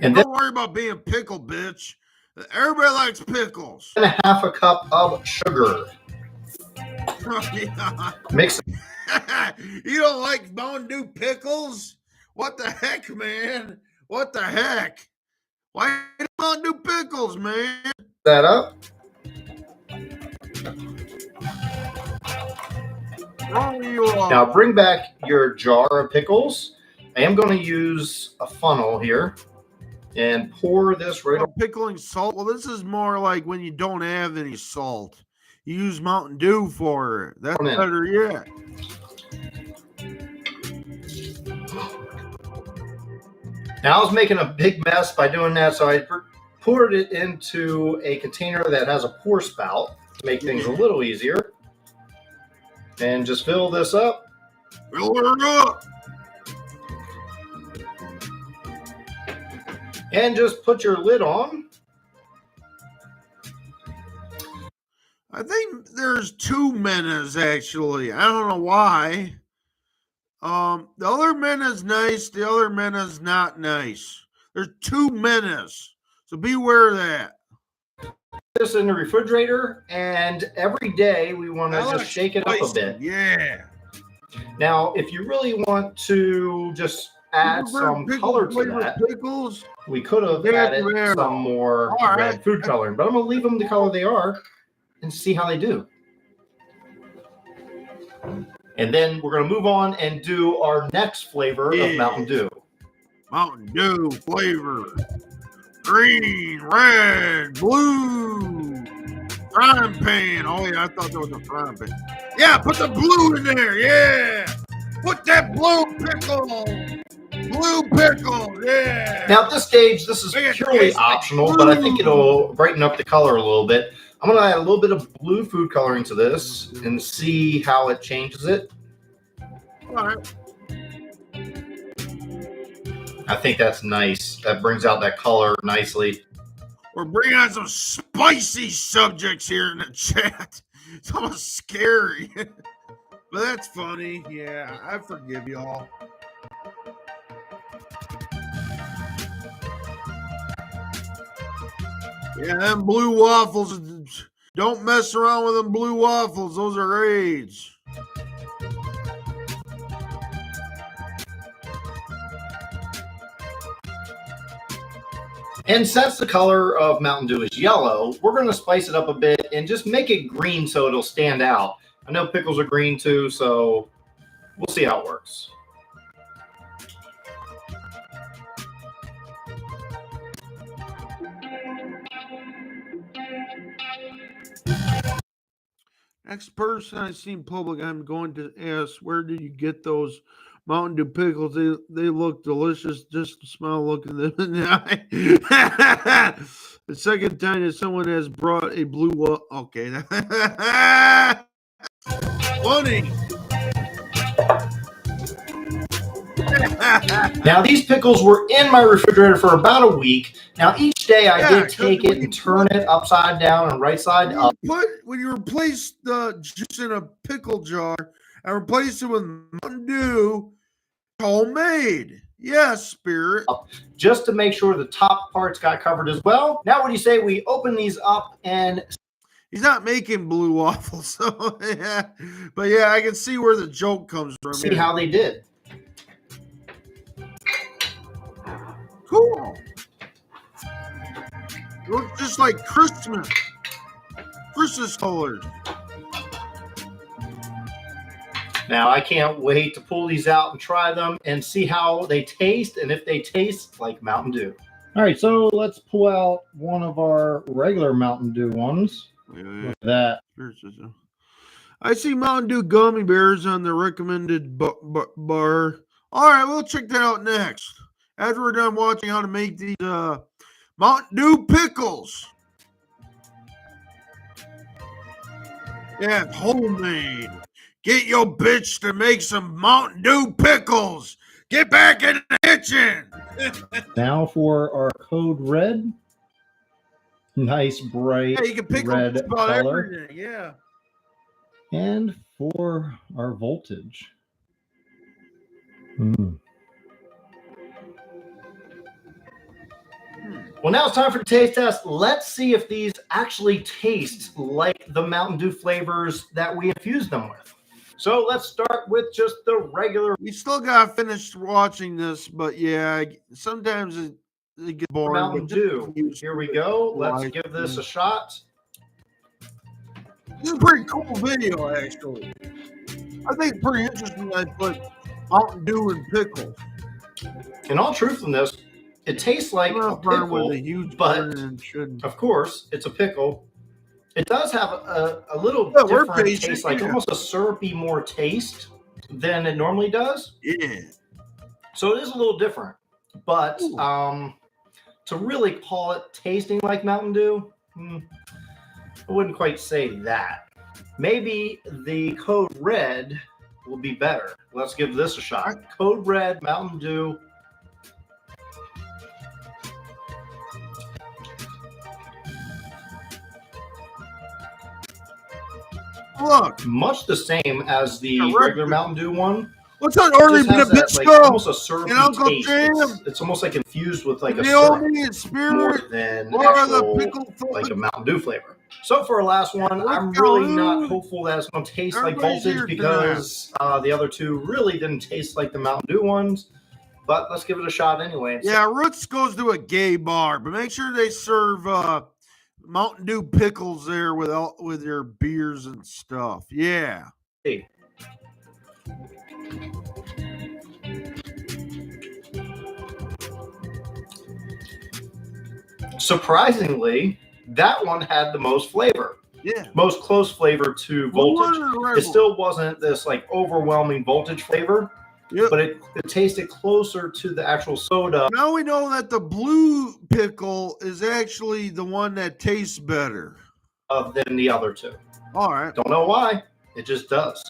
And don't worry about being pickle, bitch. Everybody likes pickles. And a 1/2 cup of sugar. Mix it. You don't like Mountain Dew pickles? What the heck, man? What the heck? Why you Mountain Dew pickles, man? That up. Now bring back your jar of pickles. I am going to use a funnel here and pour this right over. Pickling salt. Well, this is more like when you don't have any salt. You use Mountain Dew for it. That's better yet. Now I was making a big mess by doing that, so I poured it into a container that has a pour spout to make things a little easier. And just fill this up. Fill it up. And just put your lid on. I think there's 2 minutes, actually. I don't know why. The other minute's nice. The other minute's not nice. There's 2 minutes. So beware of that. This in the refrigerator, and every day we want to just shake it up a bit. Yeah. Now, if you really want to just add some color to that, pickles? We could have added some more red food coloring, but I'm going to leave them the color they are and see how they do. And then we're going to move on and do our next flavor of Mountain Dew. Mountain Dew flavor. Green, red, blue. Frying pan. Oh, yeah, I thought that was a frying pan. Yeah, put the blue in there. Yeah. Put that blue pickle. Blue pickle. Yeah. Now, at this stage, this is purely optional, but I think it'll brighten up the color a little bit. I'm going to add a little bit of blue food coloring to this and see how it changes it. All right. I think that's nice. That brings out that color nicely. We're bringing on some spicy subjects here in the chat. It's almost scary. But that's funny. Yeah, I forgive y'all. Yeah, them blue waffles. Don't mess around with them blue waffles. Those are AIDS. And since the color of Mountain Dew is yellow, we're going to spice it up a bit and just make it green so it'll stand out. I know pickles are green too, so we'll see how it works. Next person I see in public, I'm going to ask, where did you get those Mountain Dew pickles? They look delicious. Just smell looking them in the eye. The second time that someone has brought a blue okay. Funny. Now, these pickles were in my refrigerator for about a week. Now, each day I did take it and turn it upside down and right side up. When you replace the juice in a pickle jar and replace it with Mountain Dew, homemade. Yes, Spirit. Just to make sure the top parts got covered as well. Now, what do you say we open these up and... He's not making blue waffles, so yeah. But yeah, I can see where the joke comes from. See how they did. Cool. It looks just like Christmas colors. Now, I can't wait to pull these out and try them and see how they taste and if they taste like Mountain Dew. All right, so let's pull out one of our regular Mountain Dew ones. Look at that. I see Mountain Dew gummy bears on the recommended bar. All right, we'll check that out next. After we're done watching how to make these Mountain Dew pickles. Yeah, it's homemade. Get your bitch to make some Mountain Dew pickles. Get back in the kitchen. Now for our code red. Nice bright you can pick red color. Everything. Yeah. And for our voltage. Well, now it's time for the taste test. Let's see if these actually taste like the Mountain Dew flavors that we infused them with. So let's start with just the regular. We still got to finish watching this, but yeah, sometimes it gets boring. Mountain Dew. Here we go. Let's give this a shot. This is a pretty cool video, actually. I think it's pretty interesting. I put Mountain Dew and pickles. In all truthfulness, it tastes like a pickle, with a huge but of course, it's a pickle. It does have a little different taste, like almost a syrupy more taste than it normally does. Yeah. So it is a little different. But to really call it tasting like Mountain Dew, I wouldn't quite say that. Maybe the Code Red will be better. Let's give this a shot. Code Red, Mountain Dew. Look, much the same as the regular Mountain Dew one. What's on early like almost a syrupy taste. It's almost like infused with like a syrup more than actual, like a Mountain Dew flavor. So for our last one, I'm really not hopeful that it's going to taste like Voltage because the other two really didn't taste like the Mountain Dew ones. But let's give it a shot anyway. Yeah, Roots goes to a gay bar, but make sure they serve Mountain Dew pickles there with your beers and stuff. Yeah. Hey. Surprisingly, that one had the most flavor. Yeah. Most close flavor to Voltage. It still wasn't this like overwhelming Voltage flavor. Yep. But it tasted closer to the actual soda. Now we know that the blue pickle is actually the one that tastes better than the other two. All right. Don't know why. It just does.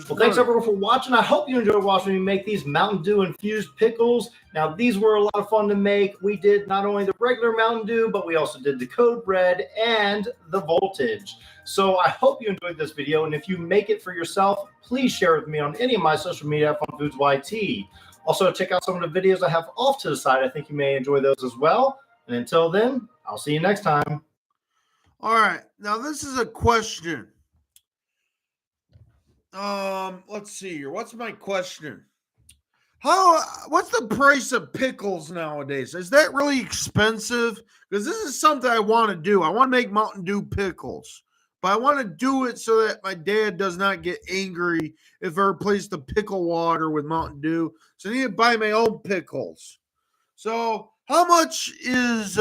Well, thanks everyone for watching. I hope you enjoyed watching me make these Mountain Dew infused pickles. Now, these were a lot of fun to make. We did not only the regular Mountain Dew, but we also did the Code Red and the Voltage. So I hope you enjoyed this video. And if you make it for yourself, please share it with me on any of my social media at FunFoodsYT. Also, check out some of the videos I have off to the side. I think you may enjoy those as well. And until then, I'll see you next time. All right. Now, this is a question. Let's see here. What's my question? What's the price of pickles nowadays? Is that really expensive? Because this is something I want to do. I want to make Mountain Dew pickles, but I want to do it so that my dad does not get angry if I replace the pickle water with Mountain Dew. So I need to buy my own pickles. So how much is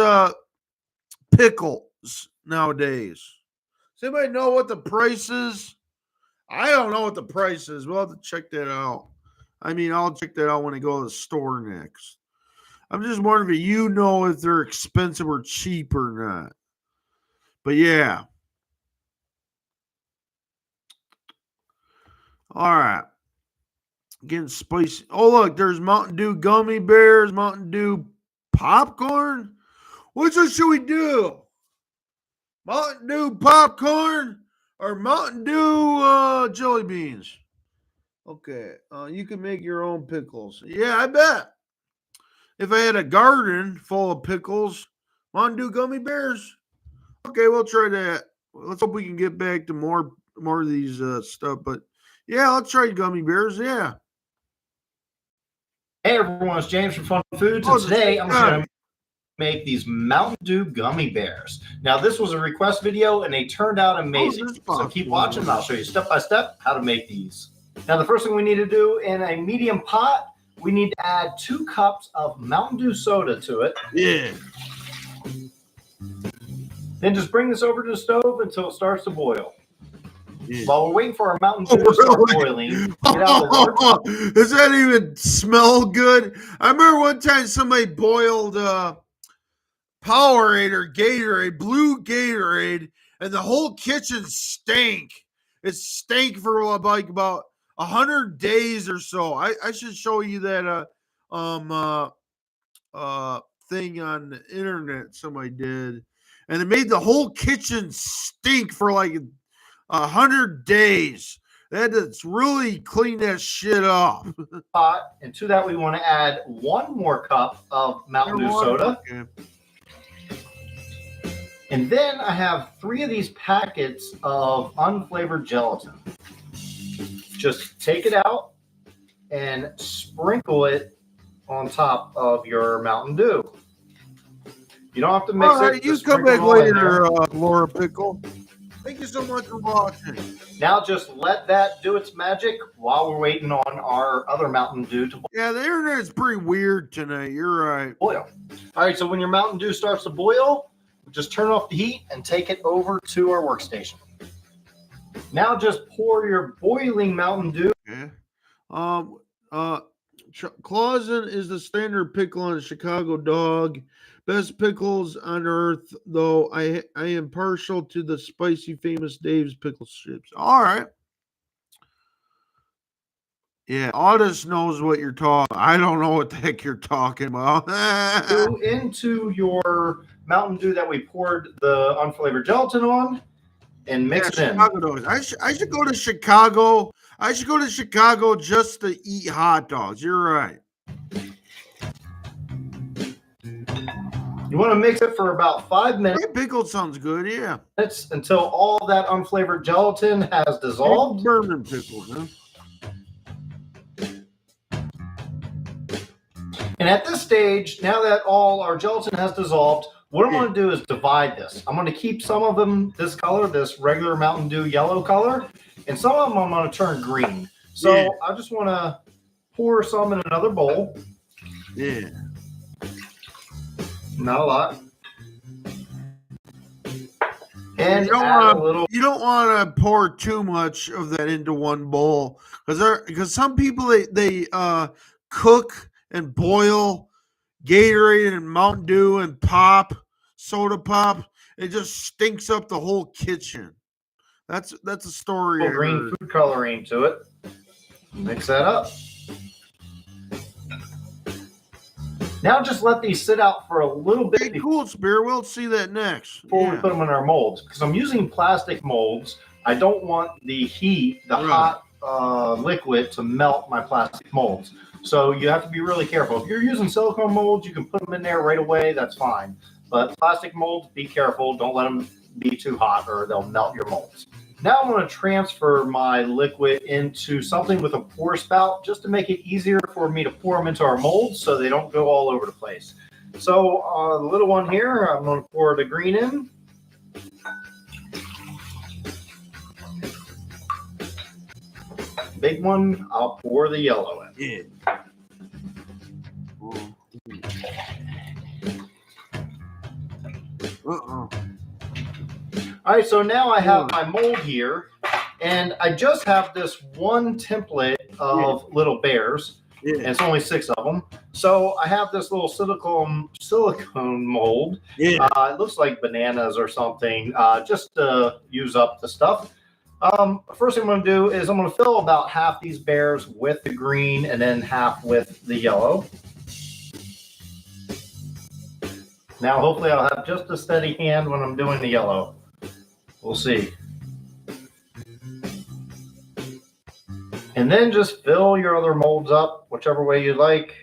pickles nowadays? Does anybody know what the price is? I don't know what the price is. We'll have to check that out. I mean, I'll check that out when I go to the store next. I'm just wondering if you know if they're expensive or cheap or not. But yeah. All right. Getting spicy. Oh, look, there's Mountain Dew gummy bears, Mountain Dew popcorn. Which one should we do? Mountain Dew popcorn or Mountain Dew jelly beans? Okay, you can make your own pickles. Yeah, I bet. If I had a garden full of pickles, Mountain Dew gummy bears. Okay, we'll try that. Let's hope we can get back to more of these stuff. But yeah, let's try gummy bears. Yeah. Hey everyone, it's James from Fun Foods, and today I'm going to make these Mountain Dew gummy bears. Now, this was a request video, and they turned out amazing. So keep watching, and I'll show you step by step how to make these. Now, the first thing we need to do in a medium pot, we need to add 2 cups of Mountain Dew soda to it. Yeah. Then just bring this over to the stove until it starts to boil. Yeah. While we're waiting for our Mountain Dew to start boiling, get out the water. Does that even smell good? I remember one time somebody boiled Powerade or Gatorade, blue Gatorade, and the whole kitchen stank. It stank for like about 100 days or so. I should show you that thing on the internet somebody did, and it made the whole kitchen stink for like 100 days. They had to really clean that shit up. And to that, we want to add 1 more cup of Mountain Dew soda. Okay. And then I have 3 of these packets of unflavored gelatin. Just take it out and sprinkle it on top of your Mountain Dew. You don't have to mix it. You come back later, Laura Pickle. Thank you so much for watching. Now just let that do its magic while we're waiting on our other Mountain Dew to boil. Yeah, the internet's pretty weird tonight. You're right. Boil. All right, so when your Mountain Dew starts to boil, just turn off the heat and take it over to our workstation. Now just pour your boiling Mountain Dew. Okay. Clausen is the standard pickle on a Chicago dog. Best pickles on earth, though I am partial to the spicy Famous Dave's pickle strips. All right. Yeah, Audis knows what you're talking. I don't know what the heck you're talking about. Go into your Mountain Dew that we poured the unflavored gelatin on and mix it in. Chicago dogs. I should go to Chicago. I should go to Chicago just to eat hot dogs. You're right. You want to mix it for about 5 minutes. Pickled sounds good, yeah. Until all that unflavored gelatin has dissolved. Bourbon pickles, huh? And at this stage, now that all our gelatin has dissolved, what I'm going to do is divide this. I'm going to keep some of them this color, this regular Mountain Dew yellow color, and some of them I'm going to turn green. So I just want to pour some in another bowl. Yeah. Not a lot. And you don't want to pour too much of that into one bowl because some people they cook and boil Gatorade and Mountain Dew and soda pop. It just stinks up the whole kitchen. That's a story. Green food coloring to it. Mix that up. Now just let these sit out for a little bit. Hey, cool, Spear. We'll see that next. Before we put them in our molds. Because I'm using plastic molds. I don't want the heat, hot liquid to melt my plastic molds. So you have to be really careful. If you're using silicone molds, you can put them in there right away. That's fine. But plastic molds, be careful. Don't let them be too hot or they'll melt your molds. Now I'm going to transfer my liquid into something with a pour spout just to make it easier for me to pour them into our molds so they don't go all over the place. So the little one here, I'm going to pour the green in. Big one, I'll pour the yellow in. Yeah. All right, so now I have my mold here, and I just have this one template of little bears, and it's only 6 of them. So I have this little silicone mold. It looks like bananas or something, just to use up the stuff. First thing I'm going to do is I'm going to fill about half these bears with the green and then half with the yellow. Now, hopefully I'll have just a steady hand when I'm doing the yellow. We'll see. And then just fill your other molds up, whichever way you like.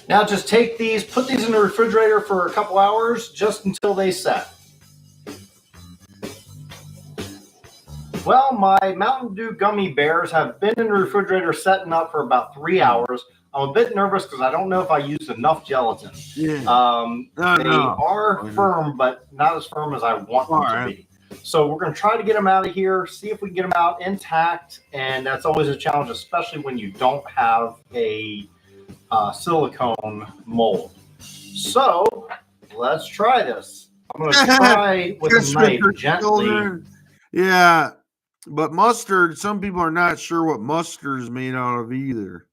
Now just take these, put these in the refrigerator for a couple hours, just until they set. Well, my Mountain Dew gummy bears have been in the refrigerator setting up for about 3 hours. I'm a bit nervous because I don't know if I used enough gelatin. Yeah. They are firm, but not as firm as I want them to be. So we're going to try to get them out of here, see if we can get them out intact. And that's always a challenge, especially when you don't have a silicone mold. So let's try this. I'm going to try with a knife gently. Yeah, but mustard, some people are not sure what mustard is made out of either.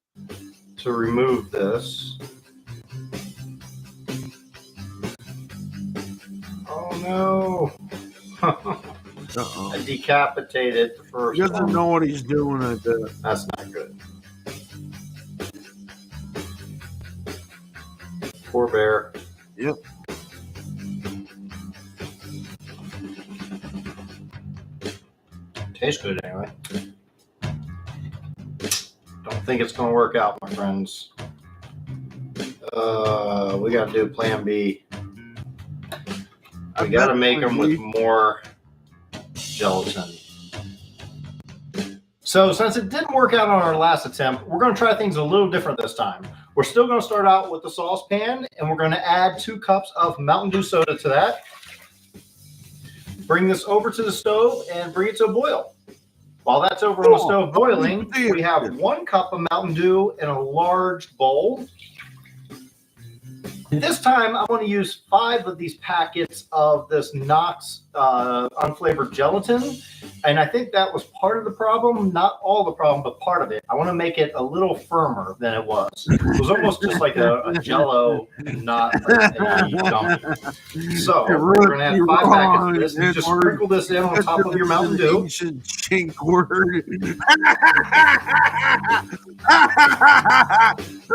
To remove this. Oh no. I decapitated the first He doesn't know what he's doing at that. That's not good. Poor bear. Yep. Tastes good anyway. Don't think it's going to work out, my friends. We got to do plan B. We got to make them with more gelatin. So since it didn't work out on our last attempt, we're going to try things a little different this time. We're still going to start out with the saucepan, and we're going to add 2 cups of Mountain Dew soda to that. Bring this over to the stove and bring it to a boil. While that's over on the stove boiling, we have 1 cup of Mountain Dew in a large bowl. This time, I'm going to use 5 of these packets of this Knox unflavored gelatin. And I think that was part of the problem. Not all the problem, but part of it. I want to make it a little firmer than it was. It was almost just like a Jello, not like a gummy. So we're going to add 5 packets of this. And just sprinkle this in on top of your Mountain Dew. Chink word.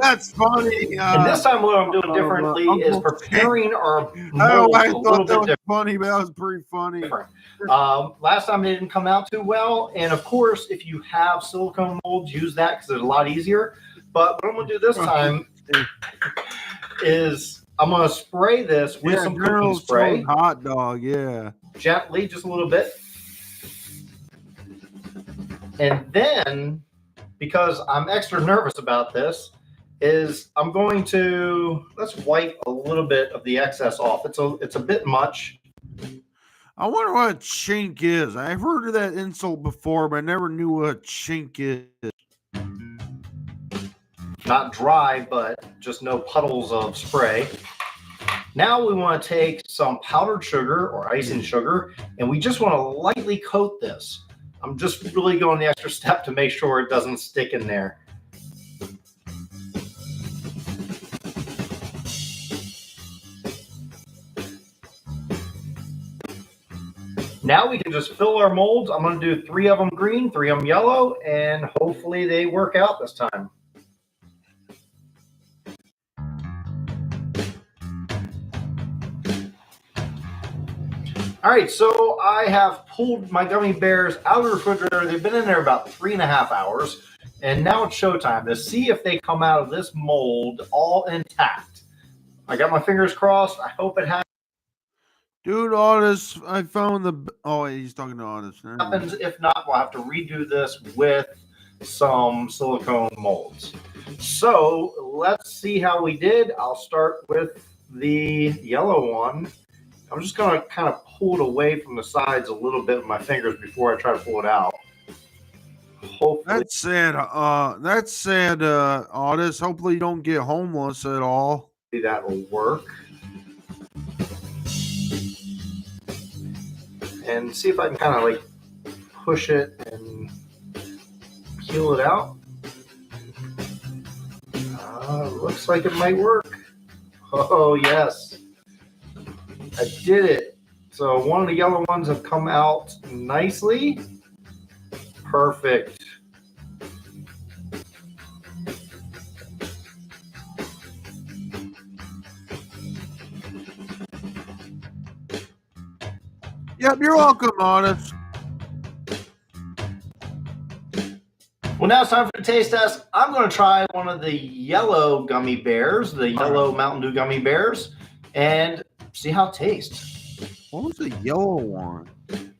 That's funny. And this time what I'm doing differently is preparing our molds I a thought little that bit was funny, but that was pretty funny. different. Last time it didn't come out too well. And of course, if you have silicone molds, use that because it's a lot easier. But what I'm going to do this time is I'm going to spray this with some cooking spray. Hot dog, yeah. Gently, just a little bit. And then, because I'm extra nervous about this, is I'm going to, let's wipe a little bit of the excess off. It's a bit much. I wonder what a chink is. I've heard of that insult before, but I never knew what a chink is. Not dry, but just no puddles of spray. Now we want to take some powdered sugar or icing sugar, and we just want to lightly coat this. I'm just really going the extra step to make sure it doesn't stick in there. Now we can just fill our molds. I'm going to do 3 of them green, 3 of them yellow, and hopefully they work out this time. All right, so I have pulled my gummy bears out of the refrigerator. They've been in there about 3.5 hours, and now it's showtime to see if they come out of this mold all intact. I got my fingers crossed. I hope it happens. Dude, Otis, I found the... Oh, he's talking to Otis. Happens. If not, we'll have to redo this with some silicone molds. So let's see how we did. I'll start with the yellow one. I'm just going to kind of pull it away from the sides a little bit with my fingers before I try to pull it out. Hopefully. That's sad. Otis. Hopefully you don't get homeless at all. That will work. And see if I can kind of like push it and peel it out. Looks like it might work. Oh, yes. I did it. So one of the yellow ones have come out nicely. Perfect. Yep, you're welcome, Honest. Well, now it's time for the taste test. I'm going to try one of the yellow gummy bears, the yellow Mountain Dew gummy bears, and see how it tastes. What was the yellow one?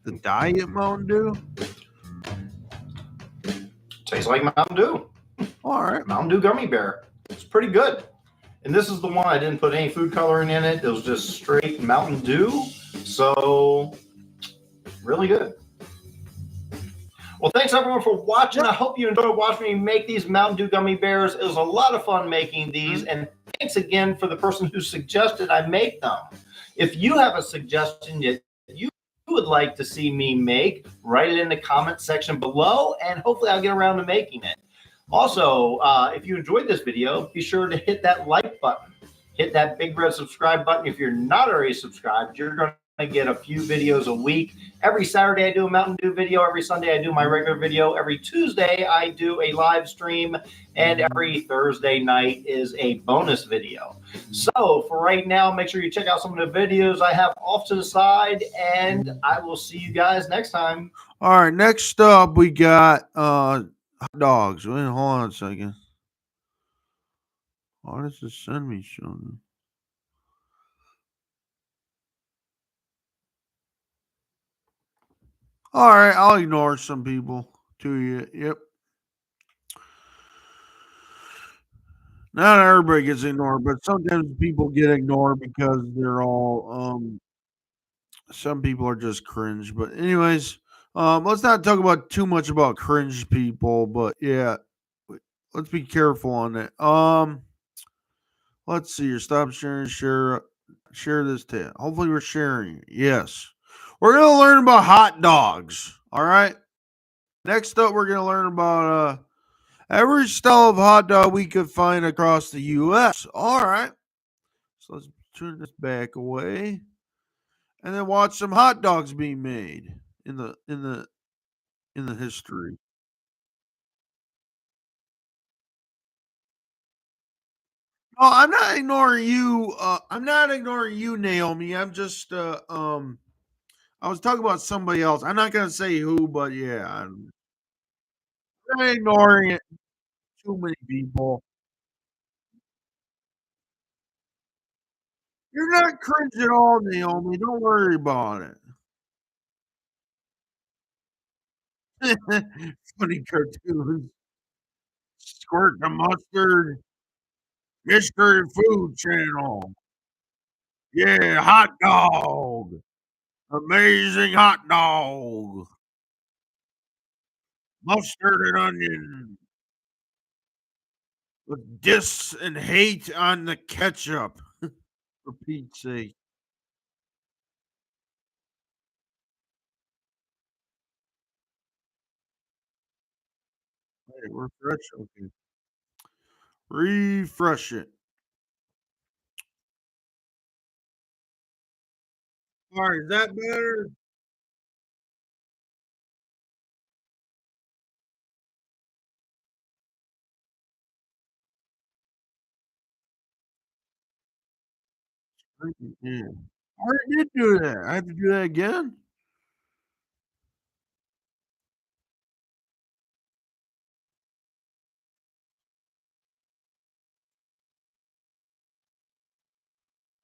The Diet Mountain Dew? Tastes like Mountain Dew. All right. Mountain Dew gummy bear. It's pretty good. And this is the one I didn't put any food coloring in it. It was just straight Mountain Dew. So, really good. Well, thanks everyone for watching. I hope you enjoyed watching me make these Mountain Dew gummy bears. It was a lot of fun making these. And thanks again for the person who suggested I make them. If you have a suggestion that you would like to see me make, write it in the comment section below, and hopefully I'll get around to making it. Also, if you enjoyed this video, be sure to hit that like button. Hit that big red subscribe button. If you're not already subscribed, you're going to get a few videos a week. Every Saturday, I do a Mountain Dew video. Every Sunday, I do my regular video. Every Tuesday, I do a live stream. And every Thursday night is a bonus video. So for right now, make sure you check out some of the videos I have off to the side. And I will see you guys next time. All right, next up, we got hot dogs. Wait, hold on a second. Why does it send me something? All right, I'll ignore some people to you. Yep. Not everybody gets ignored, but sometimes people get ignored because they're all some people are just cringe. But anyways, let's not talk about too much about cringe people, but yeah, let's be careful on that. Let's see here. Stop sharing, share this tip. Hopefully we're sharing it. Yes. We're gonna learn about hot dogs. All right. Next up, we're gonna learn about every style of hot dog we could find across the US. All right. So let's turn this back away. And then watch some hot dogs being made in the history. Oh, I'm not ignoring you. I'm not ignoring you, Naomi. I'm just I was talking about somebody else. I'm not gonna say who, but yeah, I'm not ignoring it. Too many people. You're not cringe at all, Naomi. Don't worry about it. Funny cartoons. Squirt the mustard. Mystery Food Channel. Yeah, hot dog. Amazing hot dog. Mustard and onion. With diss and hate on the ketchup. For Pete's sake. Hey, refresh. Okay. Refresh it. All right, is that better? Yeah. I already did do that. I have to do that again?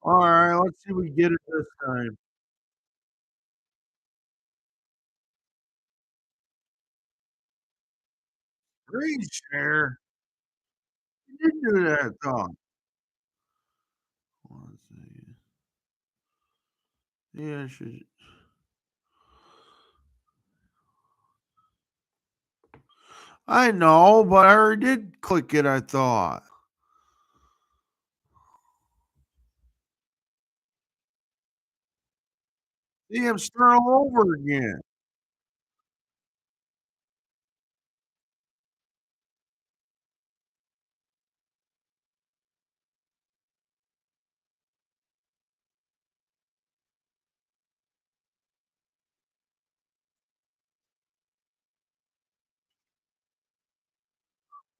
All right, let's see if we get it this time. Screen share? You did do that, I thought. Hold on a second. Yeah, I should. I know, but I already did click it, I thought. See, I'm starting all over again.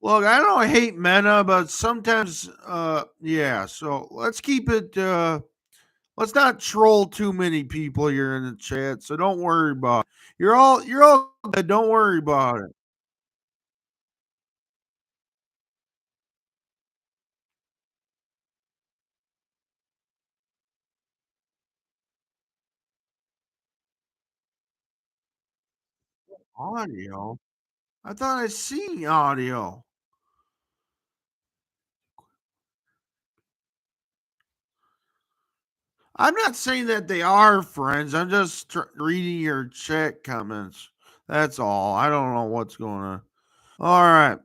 Look, I don't hate Meta, but sometimes, yeah. So let's keep it. Let's not troll too many people here in the chat, so don't worry about it. You're all good. Don't worry about it. Audio? I thought I seen audio. I'm not saying that they are friends. I'm just reading your chat comments. That's all. I don't know what's going on. All right.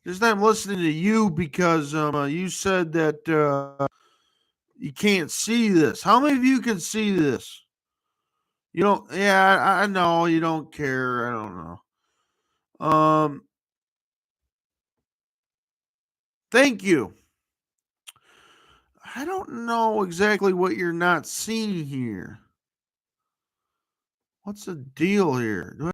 Just I'm listening to you because you said that you can't see this. How many of you can see this? You don't. Yeah, I know you don't care. I don't know. Thank you. I don't know exactly what you're not seeing here. What's the deal here?